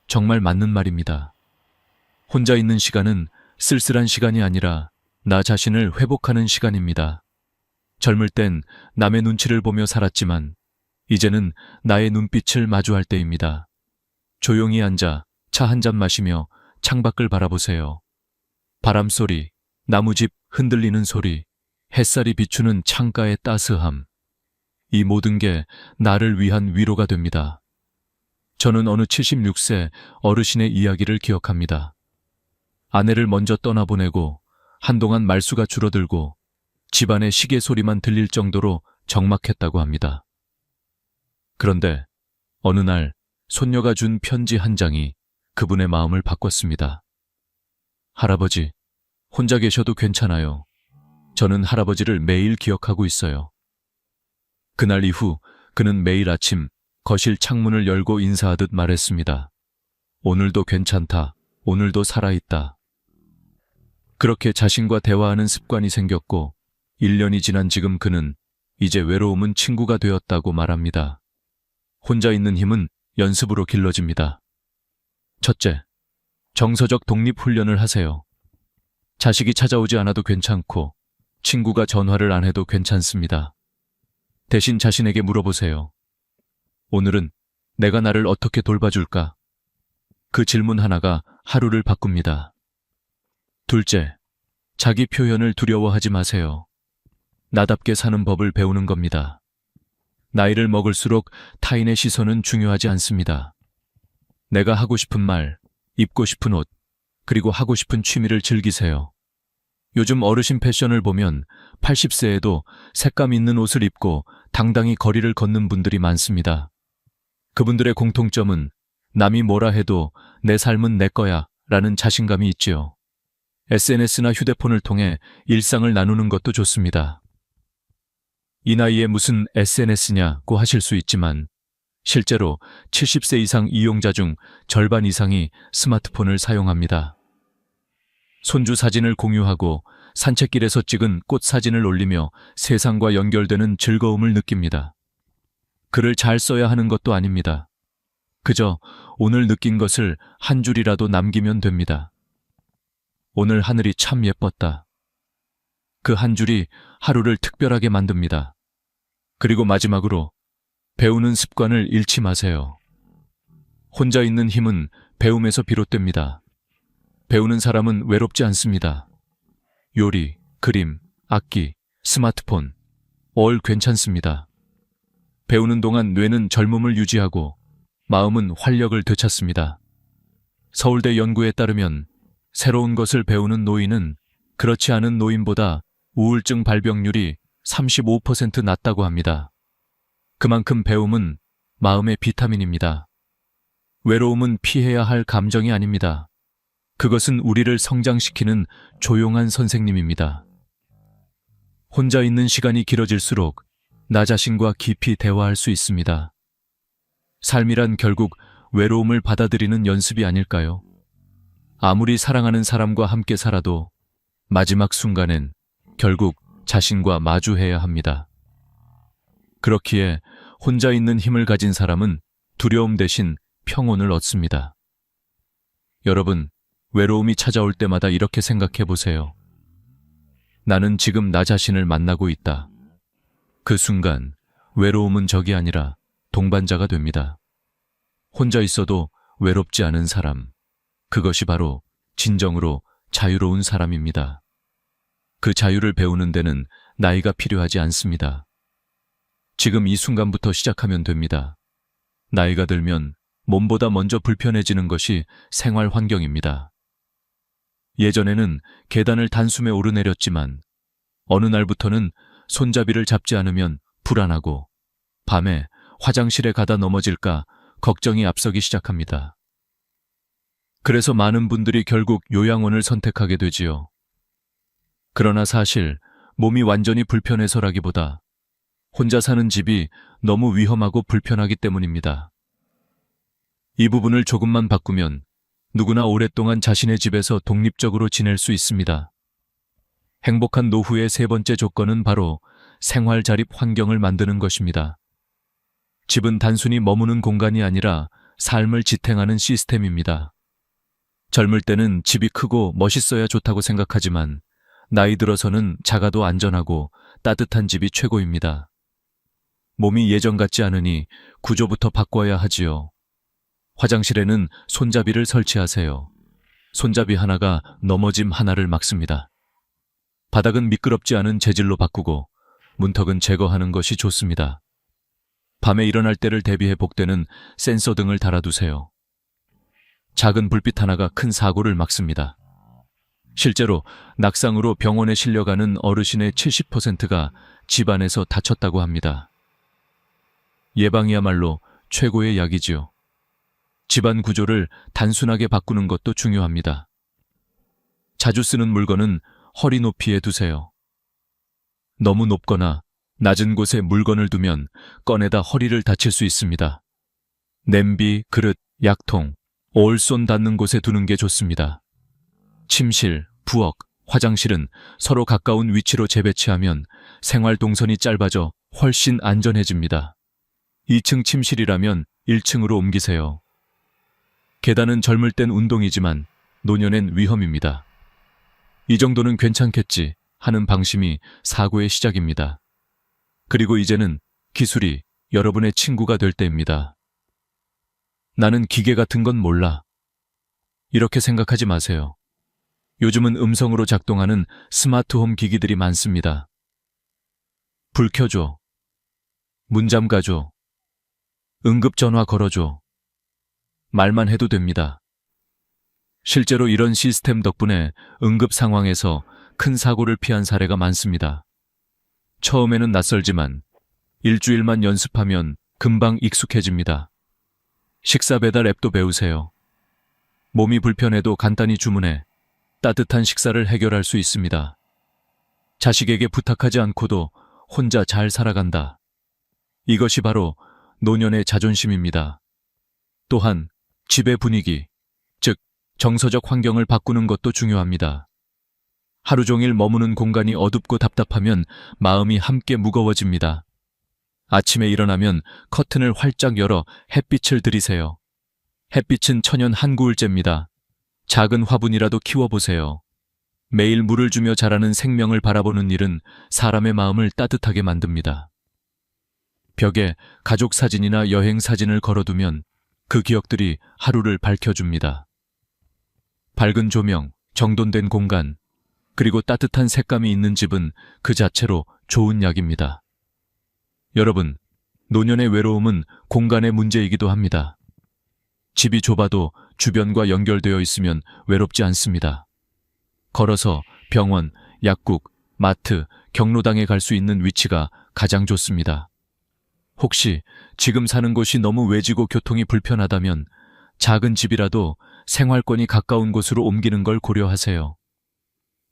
정말 맞는 말입니다. 혼자 있는 시간은 쓸쓸한 시간이 아니라 나 자신을 회복하는 시간입니다. 젊을 땐 남의 눈치를 보며 살았지만 이제는 나의 눈빛을 마주할 때입니다. 조용히 앉아 차 한 잔 마시며 창밖을 바라보세요. 바람소리, 나무집 흔들리는 소리, 햇살이 비추는 창가의 따스함. 이 모든 게 나를 위한 위로가 됩니다. 저는 어느 76세 어르신의 이야기를 기억합니다. 아내를 먼저 떠나보내고 한동안 말수가 줄어들고 집안의 시계 소리만 들릴 정도로 적막했다고 합니다. 그런데 어느 날 손녀가 준 편지 한 장이 그분의 마음을 바꿨습니다. 할아버지, 혼자 계셔도 괜찮아요. 저는 할아버지를 매일 기억하고 있어요. 그날 이후 그는 매일 아침 거실 창문을 열고 인사하듯 말했습니다. 오늘도 괜찮다. 오늘도 살아있다. 그렇게 자신과 대화하는 습관이 생겼고 1년이 지난 지금 그는 이제 외로움은 친구가 되었다고 말합니다. 혼자 있는 힘은 연습으로 길러집니다. 첫째, 정서적 독립훈련을 하세요. 자식이 찾아오지 않아도 괜찮고 친구가 전화를 안 해도 괜찮습니다. 대신 자신에게 물어보세요. 오늘은 내가 나를 어떻게 돌봐줄까? 그 질문 하나가 하루를 바꿉니다. 둘째, 자기 표현을 두려워하지 마세요. 나답게 사는 법을 배우는 겁니다. 나이를 먹을수록 타인의 시선은 중요하지 않습니다. 내가 하고 싶은 말, 입고 싶은 옷, 그리고 하고 싶은 취미를 즐기세요. 요즘 어르신 패션을 보면 80세에도 색감 있는 옷을 입고 당당히 거리를 걷는 분들이 많습니다. 그분들의 공통점은 남이 뭐라 해도 내 삶은 내 거야 라는 자신감이 있지요. SNS나 휴대폰을 통해 일상을 나누는 것도 좋습니다. 이 나이에 무슨 SNS냐고 하실 수 있지만 실제로 70세 이상 이용자 중 절반 이상이 스마트폰을 사용합니다. 손주 사진을 공유하고 산책길에서 찍은 꽃 사진을 올리며 세상과 연결되는 즐거움을 느낍니다. 글을 잘 써야 하는 것도 아닙니다. 그저 오늘 느낀 것을 한 줄이라도 남기면 됩니다. 오늘 하늘이 참 예뻤다. 그 한 줄이 하루를 특별하게 만듭니다. 그리고 마지막으로 배우는 습관을 잃지 마세요. 혼자 있는 힘은 배움에서 비롯됩니다. 배우는 사람은 외롭지 않습니다. 요리, 그림, 악기, 스마트폰, 뭘 괜찮습니다. 배우는 동안 뇌는 젊음을 유지하고 마음은 활력을 되찾습니다. 서울대 연구에 따르면 새로운 것을 배우는 노인은 그렇지 않은 노인보다 우울증 발병률이 35% 낮다고 합니다. 그만큼 배움은 마음의 비타민입니다. 외로움은 피해야 할 감정이 아닙니다. 그것은 우리를 성장시키는 조용한 선생님입니다. 혼자 있는 시간이 길어질수록 나 자신과 깊이 대화할 수 있습니다. 삶이란 결국 외로움을 받아들이는 연습이 아닐까요? 아무리 사랑하는 사람과 함께 살아도 마지막 순간엔 결국 자신과 마주해야 합니다. 그렇기에 혼자 있는 힘을 가진 사람은 두려움 대신 평온을 얻습니다. 여러분, 외로움이 찾아올 때마다 이렇게 생각해 보세요. 나는 지금 나 자신을 만나고 있다. 그 순간 외로움은 적이 아니라 동반자가 됩니다. 혼자 있어도 외롭지 않은 사람, 그것이 바로 진정으로 자유로운 사람입니다. 그 자유를 배우는 데는 나이가 필요하지 않습니다. 지금 이 순간부터 시작하면 됩니다. 나이가 들면 몸보다 먼저 불편해지는 것이 생활 환경입니다. 예전에는 계단을 단숨에 오르내렸지만 어느 날부터는 손잡이를 잡지 않으면 불안하고 밤에 화장실에 가다 넘어질까 걱정이 앞서기 시작합니다. 그래서 많은 분들이 결국 요양원을 선택하게 되지요. 그러나 사실 몸이 완전히 불편해서라기보다 혼자 사는 집이 너무 위험하고 불편하기 때문입니다. 이 부분을 조금만 바꾸면 누구나 오랫동안 자신의 집에서 독립적으로 지낼 수 있습니다. 행복한 노후의 세 번째 조건은 바로 생활 자립 환경을 만드는 것입니다. 집은 단순히 머무는 공간이 아니라 삶을 지탱하는 시스템입니다. 젊을 때는 집이 크고 멋있어야 좋다고 생각하지만 나이 들어서는 작아도 안전하고 따뜻한 집이 최고입니다. 몸이 예전 같지 않으니 구조부터 바꿔야 하지요. 화장실에는 손잡이를 설치하세요. 손잡이 하나가 넘어짐 하나를 막습니다. 바닥은 미끄럽지 않은 재질로 바꾸고 문턱은 제거하는 것이 좋습니다. 밤에 일어날 때를 대비해 복되는 센서 등을 달아두세요. 작은 불빛 하나가 큰 사고를 막습니다. 실제로 낙상으로 병원에 실려가는 어르신의 70%가 집안에서 다쳤다고 합니다. 예방이야말로 최고의 약이지요. 집안 구조를 단순하게 바꾸는 것도 중요합니다. 자주 쓰는 물건은 허리 높이에 두세요. 너무 높거나 낮은 곳에 물건을 두면 꺼내다 허리를 다칠 수 있습니다. 냄비, 그릇, 약통, 올손 닿는 곳에 두는 게 좋습니다. 침실, 부엌, 화장실은 서로 가까운 위치로 재배치하면 생활 동선이 짧아져 훨씬 안전해집니다. 2층 침실이라면 1층으로 옮기세요. 계단은 젊을 땐 운동이지만 노년엔 위험입니다. 이 정도는 괜찮겠지 하는 방심이 사고의 시작입니다. 그리고 이제는 기술이 여러분의 친구가 될 때입니다. 나는 기계 같은 건 몰라. 이렇게 생각하지 마세요. 요즘은 음성으로 작동하는 스마트홈 기기들이 많습니다. 불 켜줘. 문 잠가줘. 응급전화 걸어줘. 말만 해도 됩니다. 실제로 이런 시스템 덕분에 응급 상황에서 큰 사고를 피한 사례가 많습니다. 처음에는 낯설지만 일주일만 연습하면 금방 익숙해집니다. 식사 배달 앱도 배우세요. 몸이 불편해도 간단히 주문해 따뜻한 식사를 해결할 수 있습니다. 자식에게 부탁하지 않고도 혼자 잘 살아간다. 이것이 바로 노년의 자존심입니다. 또한 집의 분위기, 즉 정서적 환경을 바꾸는 것도 중요합니다. 하루 종일 머무는 공간이 어둡고 답답하면 마음이 함께 무거워집니다. 아침에 일어나면 커튼을 활짝 열어 햇빛을 들이세요. 햇빛은 천연 한구울제입니다. 작은 화분이라도 키워보세요. 매일 물을 주며 자라는 생명을 바라보는 일은 사람의 마음을 따뜻하게 만듭니다. 벽에 가족 사진이나 여행 사진을 걸어두면 그 기억들이 하루를 밝혀줍니다. 밝은 조명, 정돈된 공간, 그리고 따뜻한 색감이 있는 집은 그 자체로 좋은 약입니다. 여러분, 노년의 외로움은 공간의 문제이기도 합니다. 집이 좁아도 주변과 연결되어 있으면 외롭지 않습니다. 걸어서 병원, 약국, 마트, 경로당에 갈 수 있는 위치가 가장 좋습니다. 혹시 지금 사는 곳이 너무 외지고 교통이 불편하다면 작은 집이라도 생활권이 가까운 곳으로 옮기는 걸 고려하세요.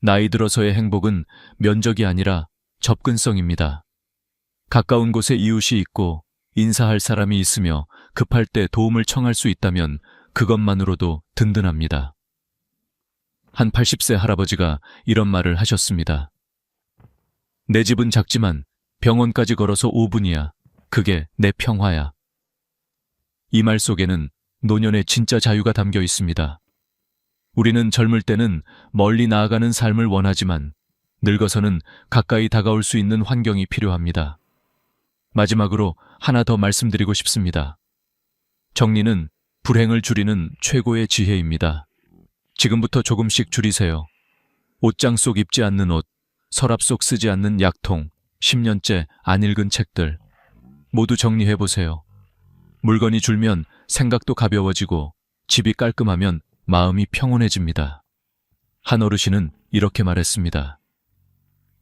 나이 들어서의 행복은 면적이 아니라 접근성입니다. 가까운 곳에 이웃이 있고 인사할 사람이 있으며 급할 때 도움을 청할 수 있다면 그것만으로도 든든합니다. 한 80세 할아버지가 이런 말을 하셨습니다. 내 집은 작지만 병원까지 걸어서 5분이야. 그게 내 평화야. 이 말 속에는 노년의 진짜 자유가 담겨 있습니다. 우리는 젊을 때는 멀리 나아가는 삶을 원하지만 늙어서는 가까이 다가올 수 있는 환경이 필요합니다. 마지막으로 하나 더 말씀드리고 싶습니다. 정리는 불행을 줄이는 최고의 지혜입니다. 지금부터 조금씩 줄이세요. 옷장 속 입지 않는 옷, 서랍 속 쓰지 않는 약통, 10년째 안 읽은 책들 모두 정리해보세요. 물건이 줄면 생각도 가벼워지고 집이 깔끔하면 마음이 평온해집니다. 한 어르신은 이렇게 말했습니다.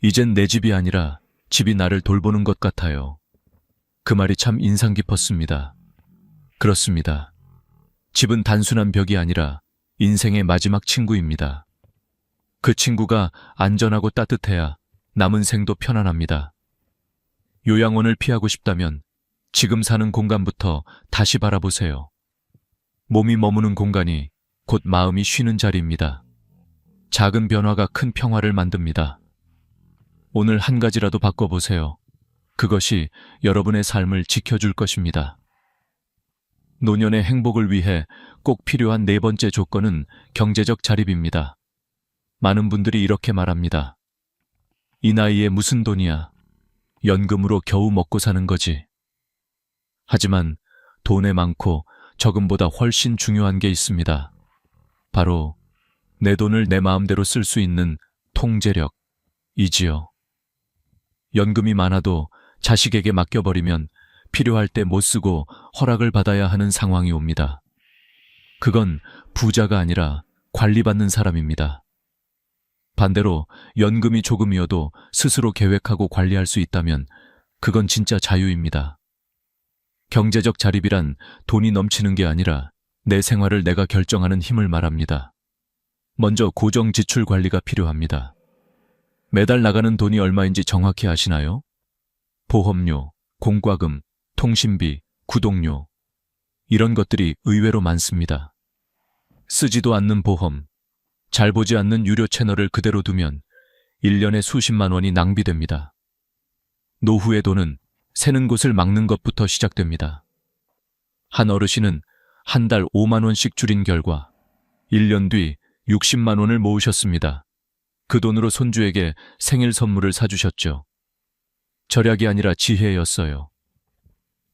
이젠 내 집이 아니라 집이 나를 돌보는 것 같아요. 그 말이 참 인상 깊었습니다. 그렇습니다. 집은 단순한 벽이 아니라 인생의 마지막 친구입니다. 그 친구가 안전하고 따뜻해야 남은 생도 편안합니다. 요양원을 피하고 싶다면 지금 사는 공간부터 다시 바라보세요. 몸이 머무는 공간이 곧 마음이 쉬는 자리입니다. 작은 변화가 큰 평화를 만듭니다. 오늘 한 가지라도 바꿔보세요. 그것이 여러분의 삶을 지켜줄 것입니다. 노년의 행복을 위해 꼭 필요한 네 번째 조건은 경제적 자립입니다. 많은 분들이 이렇게 말합니다. 이 나이에 무슨 돈이야. 연금으로 겨우 먹고 사는 거지. 하지만 돈에 많고 적음보다 훨씬 중요한 게 있습니다. 바로 내 돈을 내 마음대로 쓸 수 있는 통제력이지요. 연금이 많아도 자식에게 맡겨버리면 필요할 때 못 쓰고 허락을 받아야 하는 상황이 옵니다. 그건 부자가 아니라 관리받는 사람입니다. 반대로 연금이 조금이어도 스스로 계획하고 관리할 수 있다면 그건 진짜 자유입니다. 경제적 자립이란 돈이 넘치는 게 아니라 내 생활을 내가 결정하는 힘을 말합니다. 먼저 고정 지출 관리가 필요합니다. 매달 나가는 돈이 얼마인지 정확히 아시나요? 보험료, 공과금, 통신비, 구독료 이런 것들이 의외로 많습니다. 쓰지도 않는 보험, 잘 보지 않는 유료 채널을 그대로 두면 1년에 수십만 원이 낭비됩니다. 노후의 돈은 새는 곳을 막는 것부터 시작됩니다. 한 어르신은 한 달 5만 원씩 줄인 결과 1년 뒤 60만 원을 모으셨습니다. 그 돈으로 손주에게 생일 선물을 사주셨죠. 절약이 아니라 지혜였어요.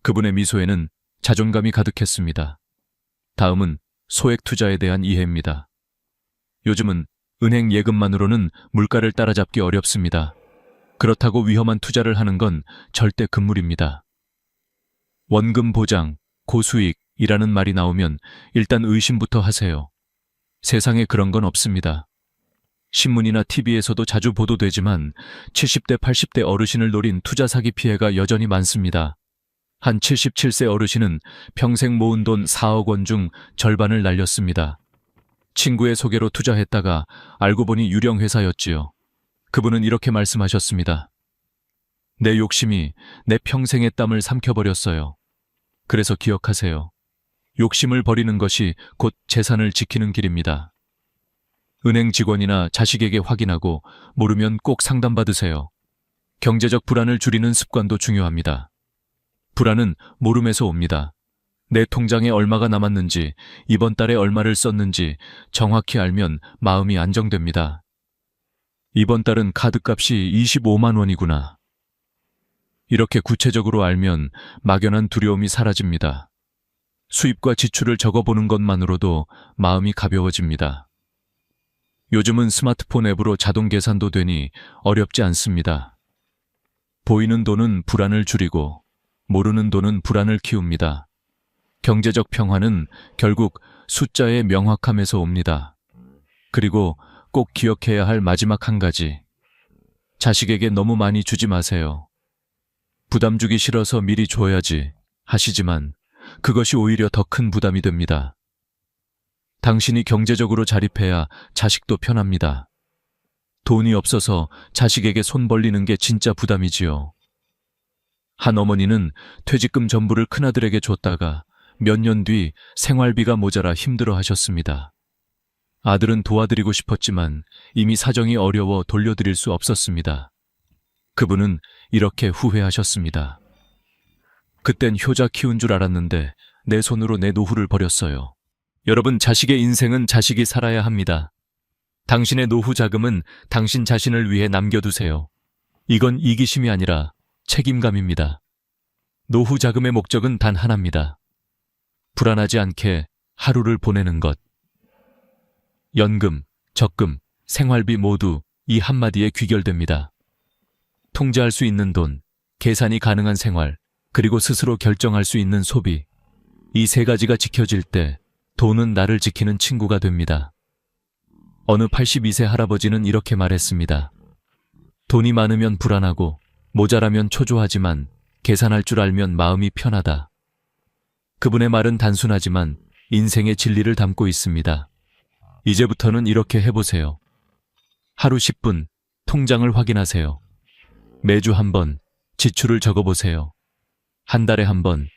그분의 미소에는 자존감이 가득했습니다. 다음은 소액 투자에 대한 이해입니다. 요즘은 은행 예금만으로는 물가를 따라잡기 어렵습니다. 그렇다고 위험한 투자를 하는 건 절대 금물입니다. 원금 보장, 고수익이라는 말이 나오면 일단 의심부터 하세요. 세상에 그런 건 없습니다. 신문이나 TV에서도 자주 보도되지만 70대, 80대 어르신을 노린 투자 사기 피해가 여전히 많습니다. 한 77세 어르신은 평생 모은 돈 4억 원 중 절반을 날렸습니다. 친구의 소개로 투자했다가 알고 보니 유령 회사였지요. 그분은 이렇게 말씀하셨습니다. 내 욕심이 내 평생의 땀을 삼켜버렸어요. 그래서 기억하세요. 욕심을 버리는 것이 곧 재산을 지키는 길입니다. 은행 직원이나 자식에게 확인하고 모르면 꼭 상담받으세요. 경제적 불안을 줄이는 습관도 중요합니다. 불안은 모름에서 옵니다. 내 통장에 얼마가 남았는지, 이번 달에 얼마를 썼는지 정확히 알면 마음이 안정됩니다. 이번 달은 카드값이 25만 원이구나. 이렇게 구체적으로 알면 막연한 두려움이 사라집니다. 수입과 지출을 적어보는 것만으로도 마음이 가벼워집니다. 요즘은 스마트폰 앱으로 자동 계산도 되니 어렵지 않습니다. 보이는 돈은 불안을 줄이고 모르는 돈은 불안을 키웁니다. 경제적 평화는 결국 숫자의 명확함에서 옵니다. 그리고 꼭 기억해야 할 마지막 한 가지. 자식에게 너무 많이 주지 마세요. 부담 주기 싫어서 미리 줘야지 하시지만 그것이 오히려 더 큰 부담이 됩니다. 당신이 경제적으로 자립해야 자식도 편합니다. 돈이 없어서 자식에게 손 벌리는 게 진짜 부담이지요. 한 어머니는 퇴직금 전부를 큰아들에게 줬다가 몇 년 뒤 생활비가 모자라 힘들어 하셨습니다. 아들은 도와드리고 싶었지만 이미 사정이 어려워 돌려드릴 수 없었습니다. 그분은 이렇게 후회하셨습니다. 그땐 효자 키운 줄 알았는데 내 손으로 내 노후를 버렸어요. 여러분, 자식의 인생은 자식이 살아야 합니다. 당신의 노후 자금은 당신 자신을 위해 남겨두세요. 이건 이기심이 아니라 책임감입니다. 노후 자금의 목적은 단 하나입니다. 불안하지 않게 하루를 보내는 것. 연금, 적금, 생활비 모두 이 한마디에 귀결됩니다. 통제할 수 있는 돈, 계산이 가능한 생활, 그리고 스스로 결정할 수 있는 소비. 이 세 가지가 지켜질 때 돈은 나를 지키는 친구가 됩니다. 어느 82세 할아버지는 이렇게 말했습니다. 돈이 많으면 불안하고 모자라면 초조하지만 계산할 줄 알면 마음이 편하다. 그분의 말은 단순하지만 인생의 진리를 담고 있습니다. 이제부터는 이렇게 해보세요. 하루 10분 통장을 확인하세요. 매주 한 번 지출을 적어보세요. 한 달에 한 번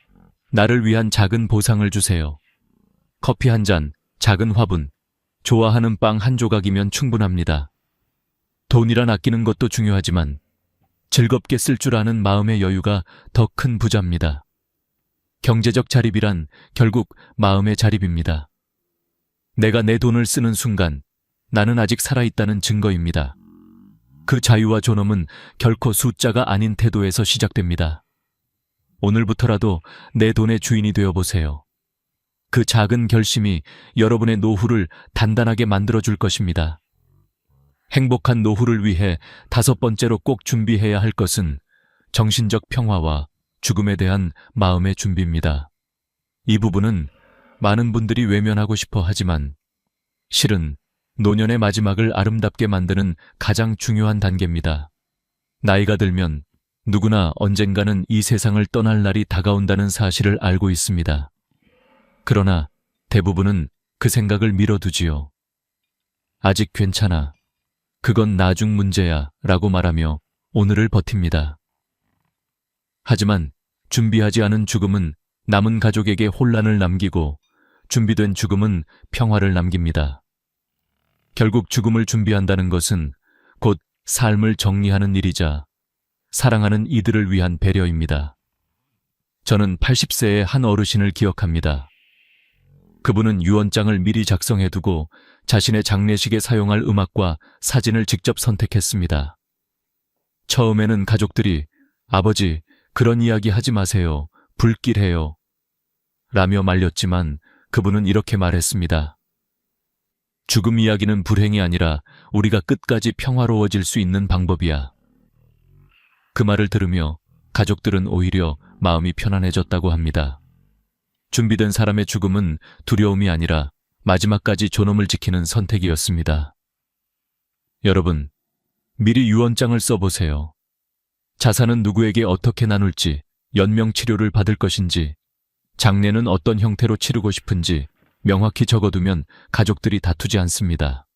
나를 위한 작은 보상을 주세요. 커피 한 잔, 작은 화분, 좋아하는 빵 한 조각이면 충분합니다. 돈이란 아끼는 것도 중요하지만 즐겁게 쓸 줄 아는 마음의 여유가 더 큰 부자입니다. 경제적 자립이란 결국 마음의 자립입니다. 내가 내 돈을 쓰는 순간 나는 아직 살아있다는 증거입니다. 그 자유와 존엄은 결코 숫자가 아닌 태도에서 시작됩니다. 오늘부터라도 내 돈의 주인이 되어보세요. 그 작은 결심이 여러분의 노후를 단단하게 만들어줄 것입니다. 행복한 노후를 위해 5번째로 꼭 준비해야 할 것은 정신적 평화와 죽음에 대한 마음의 준비입니다. 이 부분은 많은 분들이 외면하고 싶어 하지만 실은 노년의 마지막을 아름답게 만드는 가장 중요한 단계입니다. 나이가 들면 누구나 언젠가는 이 세상을 떠날 날이 다가온다는 사실을 알고 있습니다. 그러나 대부분은 그 생각을 미뤄두지요. 아직 괜찮아. 그건 나중 문제야 라고 말하며 오늘을 버팁니다. 하지만 준비하지 않은 죽음은 남은 가족에게 혼란을 남기고 준비된 죽음은 평화를 남깁니다. 결국 죽음을 준비한다는 것은 곧 삶을 정리하는 일이자 사랑하는 이들을 위한 배려입니다. 저는 80세의 한 어르신을 기억합니다. 그분은 유언장을 미리 작성해두고 자신의 장례식에 사용할 음악과 사진을 직접 선택했습니다. 처음에는 가족들이 아버지, 그런 이야기 하지 마세요. 불길해요. 라며 말렸지만 그분은 이렇게 말했습니다. 죽음 이야기는 불행이 아니라 우리가 끝까지 평화로워질 수 있는 방법이야. 그 말을 들으며 가족들은 오히려 마음이 편안해졌다고 합니다. 준비된 사람의 죽음은 두려움이 아니라 마지막까지 존엄을 지키는 선택이었습니다. 여러분, 미리 유언장을 써보세요. 자산은 누구에게 어떻게 나눌지, 연명치료를 받을 것인지, 장례는 어떤 형태로 치르고 싶은지 명확히 적어두면 가족들이 다투지 않습니다.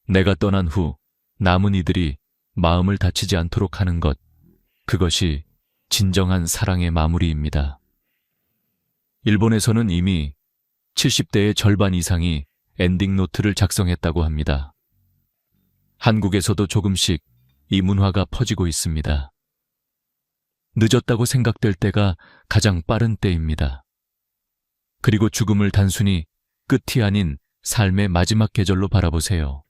내가 떠난 후 남은 이들이 마음을 다치지 않도록 하는 것, 그것이 진정한 사랑의 마무리입니다. 일본에서는 이미 70대의 절반 이상이 엔딩 노트를 작성했다고 합니다. 한국에서도 조금씩 이 문화가 퍼지고 있습니다. 늦었다고 생각될 때가 가장 빠른 때입니다. 그리고 죽음을 단순히 끝이 아닌 삶의 마지막 계절로 바라보세요.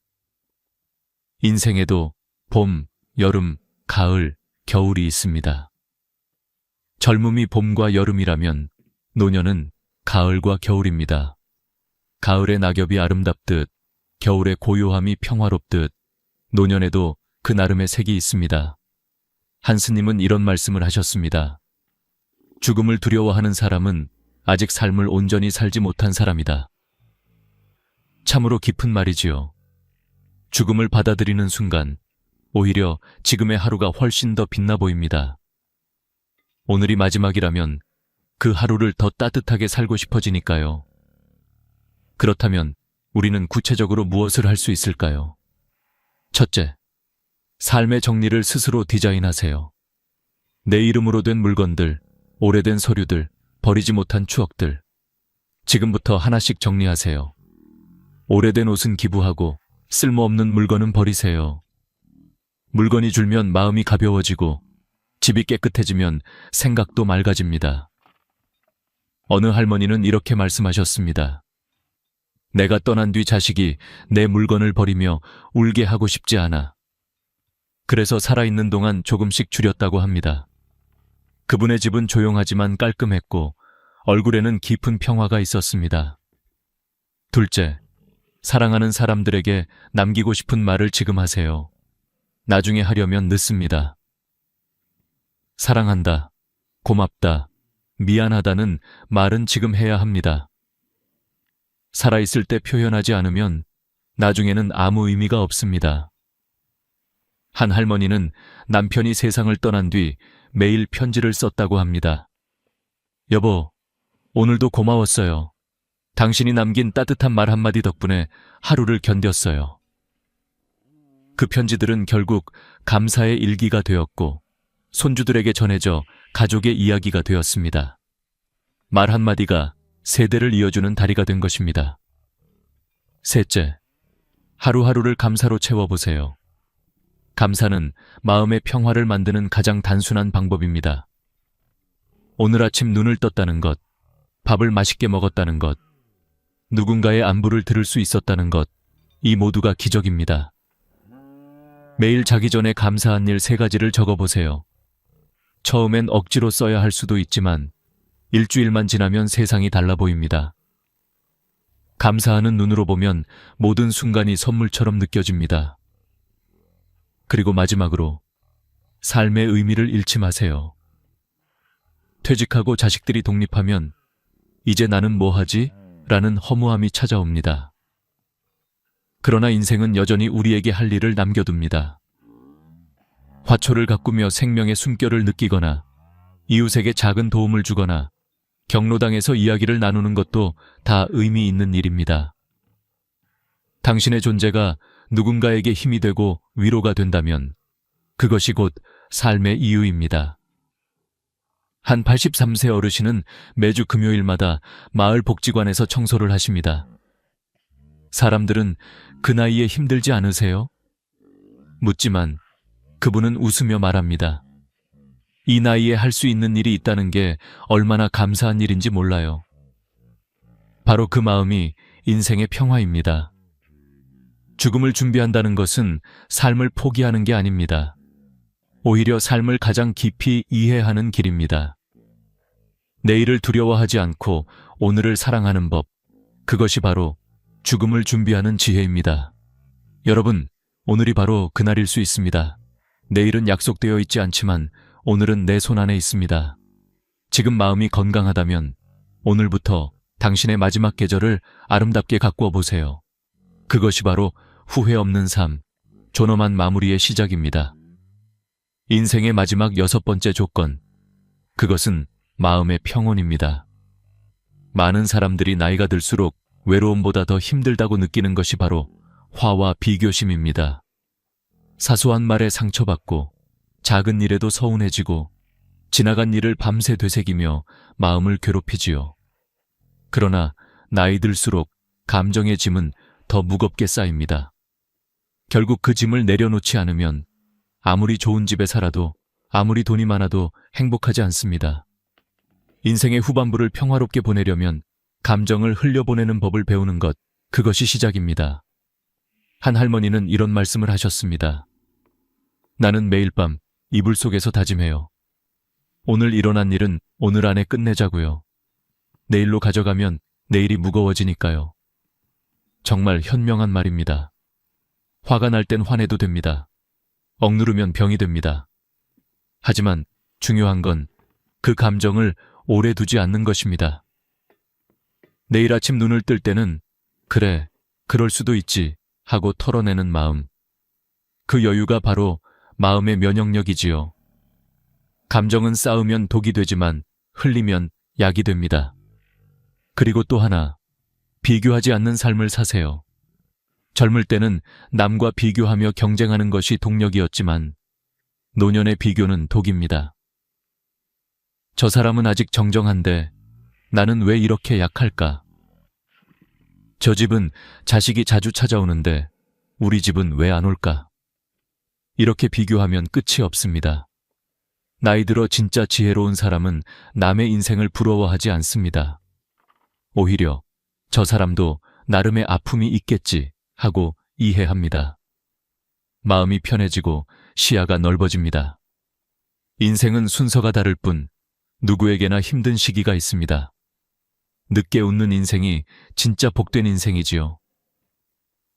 인생에도 봄, 여름, 가을, 겨울이 있습니다. 젊음이 봄과 여름이라면 노년은 가을과 겨울입니다. 가을의 낙엽이 아름답듯 겨울의 고요함이 평화롭듯 노년에도 그 나름의 색이 있습니다. 한 스님은 이런 말씀을 하셨습니다. 죽음을 두려워하는 사람은 아직 삶을 온전히 살지 못한 사람이다. 참으로 깊은 말이지요. 죽음을 받아들이는 순간 오히려 지금의 하루가 훨씬 더 빛나 보입니다. 오늘이 마지막이라면 그 하루를 더 따뜻하게 살고 싶어지니까요. 그렇다면 우리는 구체적으로 무엇을 할 수 있을까요? 첫째, 삶의 정리를 스스로 디자인하세요. 내 이름으로 된 물건들, 오래된 서류들, 버리지 못한 추억들. 지금부터 하나씩 정리하세요. 오래된 옷은 기부하고 쓸모없는 물건은 버리세요. 물건이 줄면 마음이 가벼워지고 집이 깨끗해지면 생각도 맑아집니다. 어느 할머니는 이렇게 말씀하셨습니다. 내가 떠난 뒤 자식이 내 물건을 버리며 울게 하고 싶지 않아. 그래서 살아있는 동안 조금씩 줄였다고 합니다. 그분의 집은 조용하지만 깔끔했고 얼굴에는 깊은 평화가 있었습니다. 둘째, 사랑하는 사람들에게 남기고 싶은 말을 지금 하세요. 나중에 하려면 늦습니다. 사랑한다, 고맙다, 미안하다는 말은 지금 해야 합니다. 살아있을 때 표현하지 않으면 나중에는 아무 의미가 없습니다. 한 할머니는 남편이 세상을 떠난 뒤 매일 편지를 썼다고 합니다. 여보, 오늘도 고마웠어요. 당신이 남긴 따뜻한 말 한마디 덕분에 하루를 견뎠어요. 그 편지들은 결국 감사의 일기가 되었고 손주들에게 전해져 가족의 이야기가 되었습니다. 말 한마디가 세대를 이어주는 다리가 된 것입니다. 셋째, 하루하루를 감사로 채워보세요. 감사는 마음의 평화를 만드는 가장 단순한 방법입니다. 오늘 아침 눈을 떴다는 것, 밥을 맛있게 먹었다는 것, 누군가의 안부를 들을 수 있었다는 것, 이 모두가 기적입니다. 매일 자기 전에 감사한 일 3가지를 적어보세요. 처음엔 억지로 써야 할 수도 있지만 일주일만 지나면 세상이 달라 보입니다. 감사하는 눈으로 보면 모든 순간이 선물처럼 느껴집니다. 그리고 마지막으로 삶의 의미를 잃지 마세요. 퇴직하고 자식들이 독립하면 이제 나는 뭐 하지? 라는 허무함이 찾아옵니다. 그러나 인생은 여전히 우리에게 할 일을 남겨둡니다. 화초를 가꾸며 생명의 숨결을 느끼거나 이웃에게 작은 도움을 주거나 경로당에서 이야기를 나누는 것도 다 의미 있는 일입니다. 당신의 존재가 누군가에게 힘이 되고 위로가 된다면 그것이 곧 삶의 이유입니다. 한 83세 어르신은 매주 금요일마다 마을 복지관에서 청소를 하십니다. 사람들은 그 나이에 힘들지 않으세요? 묻지만 그분은 웃으며 말합니다. 이 나이에 할 수 있는 일이 있다는 게 얼마나 감사한 일인지 몰라요. 바로 그 마음이 인생의 평화입니다. 죽음을 준비한다는 것은 삶을 포기하는 게 아닙니다. 오히려 삶을 가장 깊이 이해하는 길입니다. 내일을 두려워하지 않고 오늘을 사랑하는 법, 그것이 바로 죽음을 준비하는 지혜입니다. 여러분, 오늘이 바로 그날일 수 있습니다. 내일은 약속되어 있지 않지만 오늘은 내 손 안에 있습니다. 지금 마음이 건강하다면 오늘부터 당신의 마지막 계절을 아름답게 가꾸어 보세요. 그것이 바로 후회 없는 삶, 존엄한 마무리의 시작입니다. 인생의 마지막 6번째 조건, 그것은 마음의 평온입니다. 많은 사람들이 나이가 들수록 외로움보다 더 힘들다고 느끼는 것이 바로 화와 비교심입니다. 사소한 말에 상처받고 작은 일에도 서운해지고 지나간 일을 밤새 되새기며 마음을 괴롭히지요. 그러나 나이 들수록 감정의 짐은 더 무겁게 쌓입니다. 결국 그 짐을 내려놓지 않으면 아무리 좋은 집에 살아도 아무리 돈이 많아도 행복하지 않습니다. 인생의 후반부를 평화롭게 보내려면 감정을 흘려보내는 법을 배우는 것, 그것이 시작입니다. 한 할머니는 이런 말씀을 하셨습니다. 나는 매일 밤 이불 속에서 다짐해요. 오늘 일어난 일은 오늘 안에 끝내자고요. 내일로 가져가면 내일이 무거워지니까요. 정말 현명한 말입니다. 화가 날 땐 화내도 됩니다. 억누르면 병이 됩니다. 하지만 중요한 건 그 감정을 오래 두지 않는 것입니다. 내일 아침 눈을 뜰 때는 그래, 그럴 수도 있지 하고 털어내는 마음. 그 여유가 바로 마음의 면역력이지요. 감정은 쌓으면 독이 되지만 흘리면 약이 됩니다. 그리고 또 하나, 비교하지 않는 삶을 사세요. 젊을 때는 남과 비교하며 경쟁하는 것이 동력이었지만 노년의 비교는 독입니다. 저 사람은 아직 정정한데 나는 왜 이렇게 약할까? 저 집은 자식이 자주 찾아오는데 우리 집은 왜 안 올까? 이렇게 비교하면 끝이 없습니다. 나이 들어 진짜 지혜로운 사람은 남의 인생을 부러워하지 않습니다. 오히려 저 사람도 나름의 아픔이 있겠지 하고 이해합니다. 마음이 편해지고 시야가 넓어집니다. 인생은 순서가 다를 뿐 누구에게나 힘든 시기가 있습니다. 늦게 웃는 인생이 진짜 복된 인생이지요.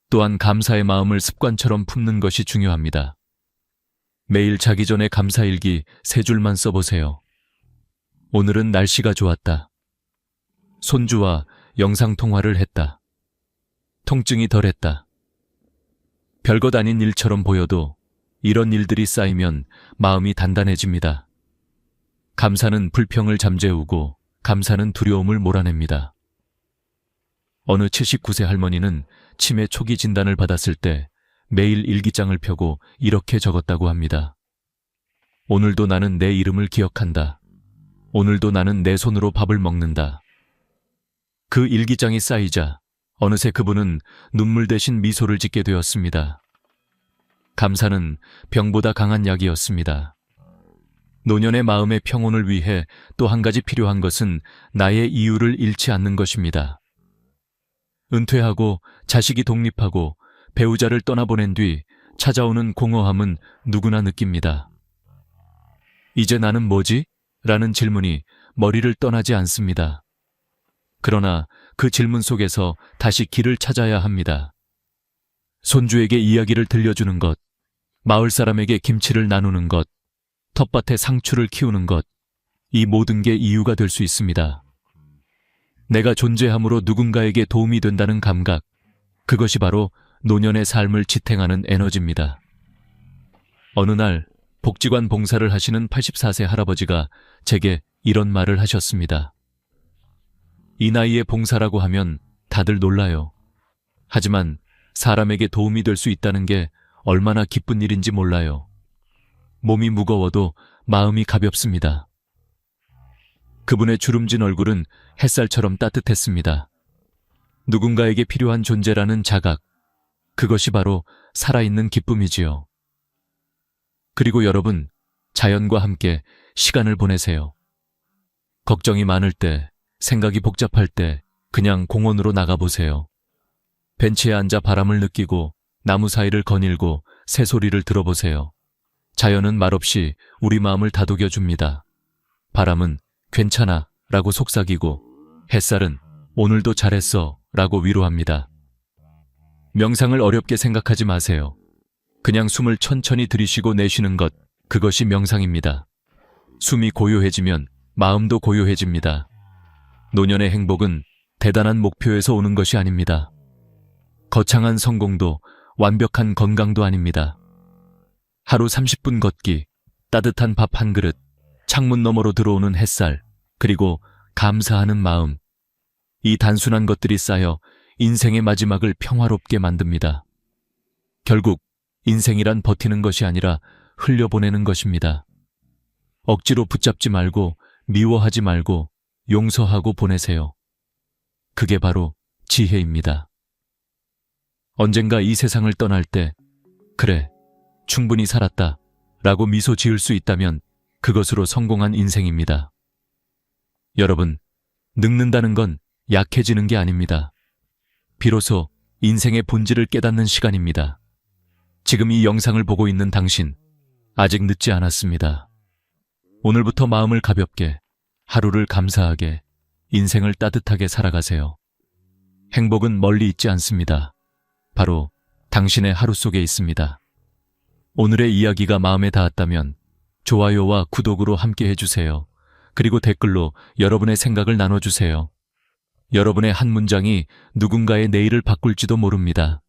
또한 감사의 마음을 습관처럼 품는 것이 중요합니다. 매일 자기 전에 감사일기 3줄만 써보세요. 오늘은 날씨가 좋았다. 손주와 영상통화를 했다. 통증이 덜했다. 별것 아닌 일처럼 보여도 이런 일들이 쌓이면 마음이 단단해집니다. 감사는 불평을 잠재우고 감사는 두려움을 몰아냅니다. 어느 79세 할머니는 치매 초기 진단을 받았을 때 매일 일기장을 펴고 이렇게 적었다고 합니다. 오늘도 나는 내 이름을 기억한다. 오늘도 나는 내 손으로 밥을 먹는다. 그 일기장이 쌓이자 어느새 그분은 눈물 대신 미소를 짓게 되었습니다. 감사는 병보다 강한 약이었습니다. 노년의 마음의 평온을 위해 또 한 가지 필요한 것은 나의 이유를 잃지 않는 것입니다. 은퇴하고 자식이 독립하고 배우자를 떠나보낸 뒤 찾아오는 공허함은 누구나 느낍니다. 이제 나는 뭐지? 라는 질문이 머리를 떠나지 않습니다. 그러나 그 질문 속에서 다시 길을 찾아야 합니다. 손주에게 이야기를 들려주는 것, 마을 사람에게 김치를 나누는 것, 텃밭에 상추를 키우는 것, 이 모든 게 이유가 될 수 있습니다. 내가 존재함으로 누군가에게 도움이 된다는 감각, 그것이 바로 노년의 삶을 지탱하는 에너지입니다. 어느 날 복지관 봉사를 하시는 84세 할아버지가 제게 이런 말을 하셨습니다. 이 나이에 봉사라고 하면 다들 놀라요. 하지만 사람에게 도움이 될 수 있다는 게 얼마나 기쁜 일인지 몰라요. 몸이 무거워도 마음이 가볍습니다. 그분의 주름진 얼굴은 햇살처럼 따뜻했습니다. 누군가에게 필요한 존재라는 자각, 그것이 바로 살아있는 기쁨이지요. 그리고 여러분, 자연과 함께 시간을 보내세요. 걱정이 많을 때, 생각이 복잡할 때 그냥 공원으로 나가보세요. 벤치에 앉아 바람을 느끼고 나무 사이를 거닐고 새소리를 들어보세요. 자연은 말없이 우리 마음을 다독여줍니다. 바람은 괜찮아 라고 속삭이고 햇살은 오늘도 잘했어 라고 위로합니다. 명상을 어렵게 생각하지 마세요. 그냥 숨을 천천히 들이쉬고 내쉬는 것, 그것이 명상입니다. 숨이 고요해지면 마음도 고요해집니다. 노년의 행복은 대단한 목표에서 오는 것이 아닙니다. 거창한 성공도 완벽한 건강도 아닙니다. 하루 30분 걷기, 따뜻한 밥 한 그릇, 창문 너머로 들어오는 햇살, 그리고 감사하는 마음. 이 단순한 것들이 쌓여 인생의 마지막을 평화롭게 만듭니다. 결국 인생이란 버티는 것이 아니라 흘려보내는 것입니다. 억지로 붙잡지 말고 미워하지 말고 용서하고 보내세요. 그게 바로 지혜입니다. 언젠가 이 세상을 떠날 때 그래, 충분히 살았다 라고 미소 지을 수 있다면 그것으로 성공한 인생입니다. 여러분, 늙는다는 건 약해지는 게 아닙니다. 비로소 인생의 본질을 깨닫는 시간입니다. 지금 이 영상을 보고 있는 당신, 아직 늦지 않았습니다. 오늘부터 마음을 가볍게, 하루를 감사하게, 인생을 따뜻하게 살아가세요. 행복은 멀리 있지 않습니다. 바로 당신의 하루 속에 있습니다. 오늘의 이야기가 마음에 닿았다면 좋아요와 구독으로 함께 해주세요. 그리고 댓글로 여러분의 생각을 나눠주세요. 여러분의 한 문장이 누군가의 내일을 바꿀지도 모릅니다.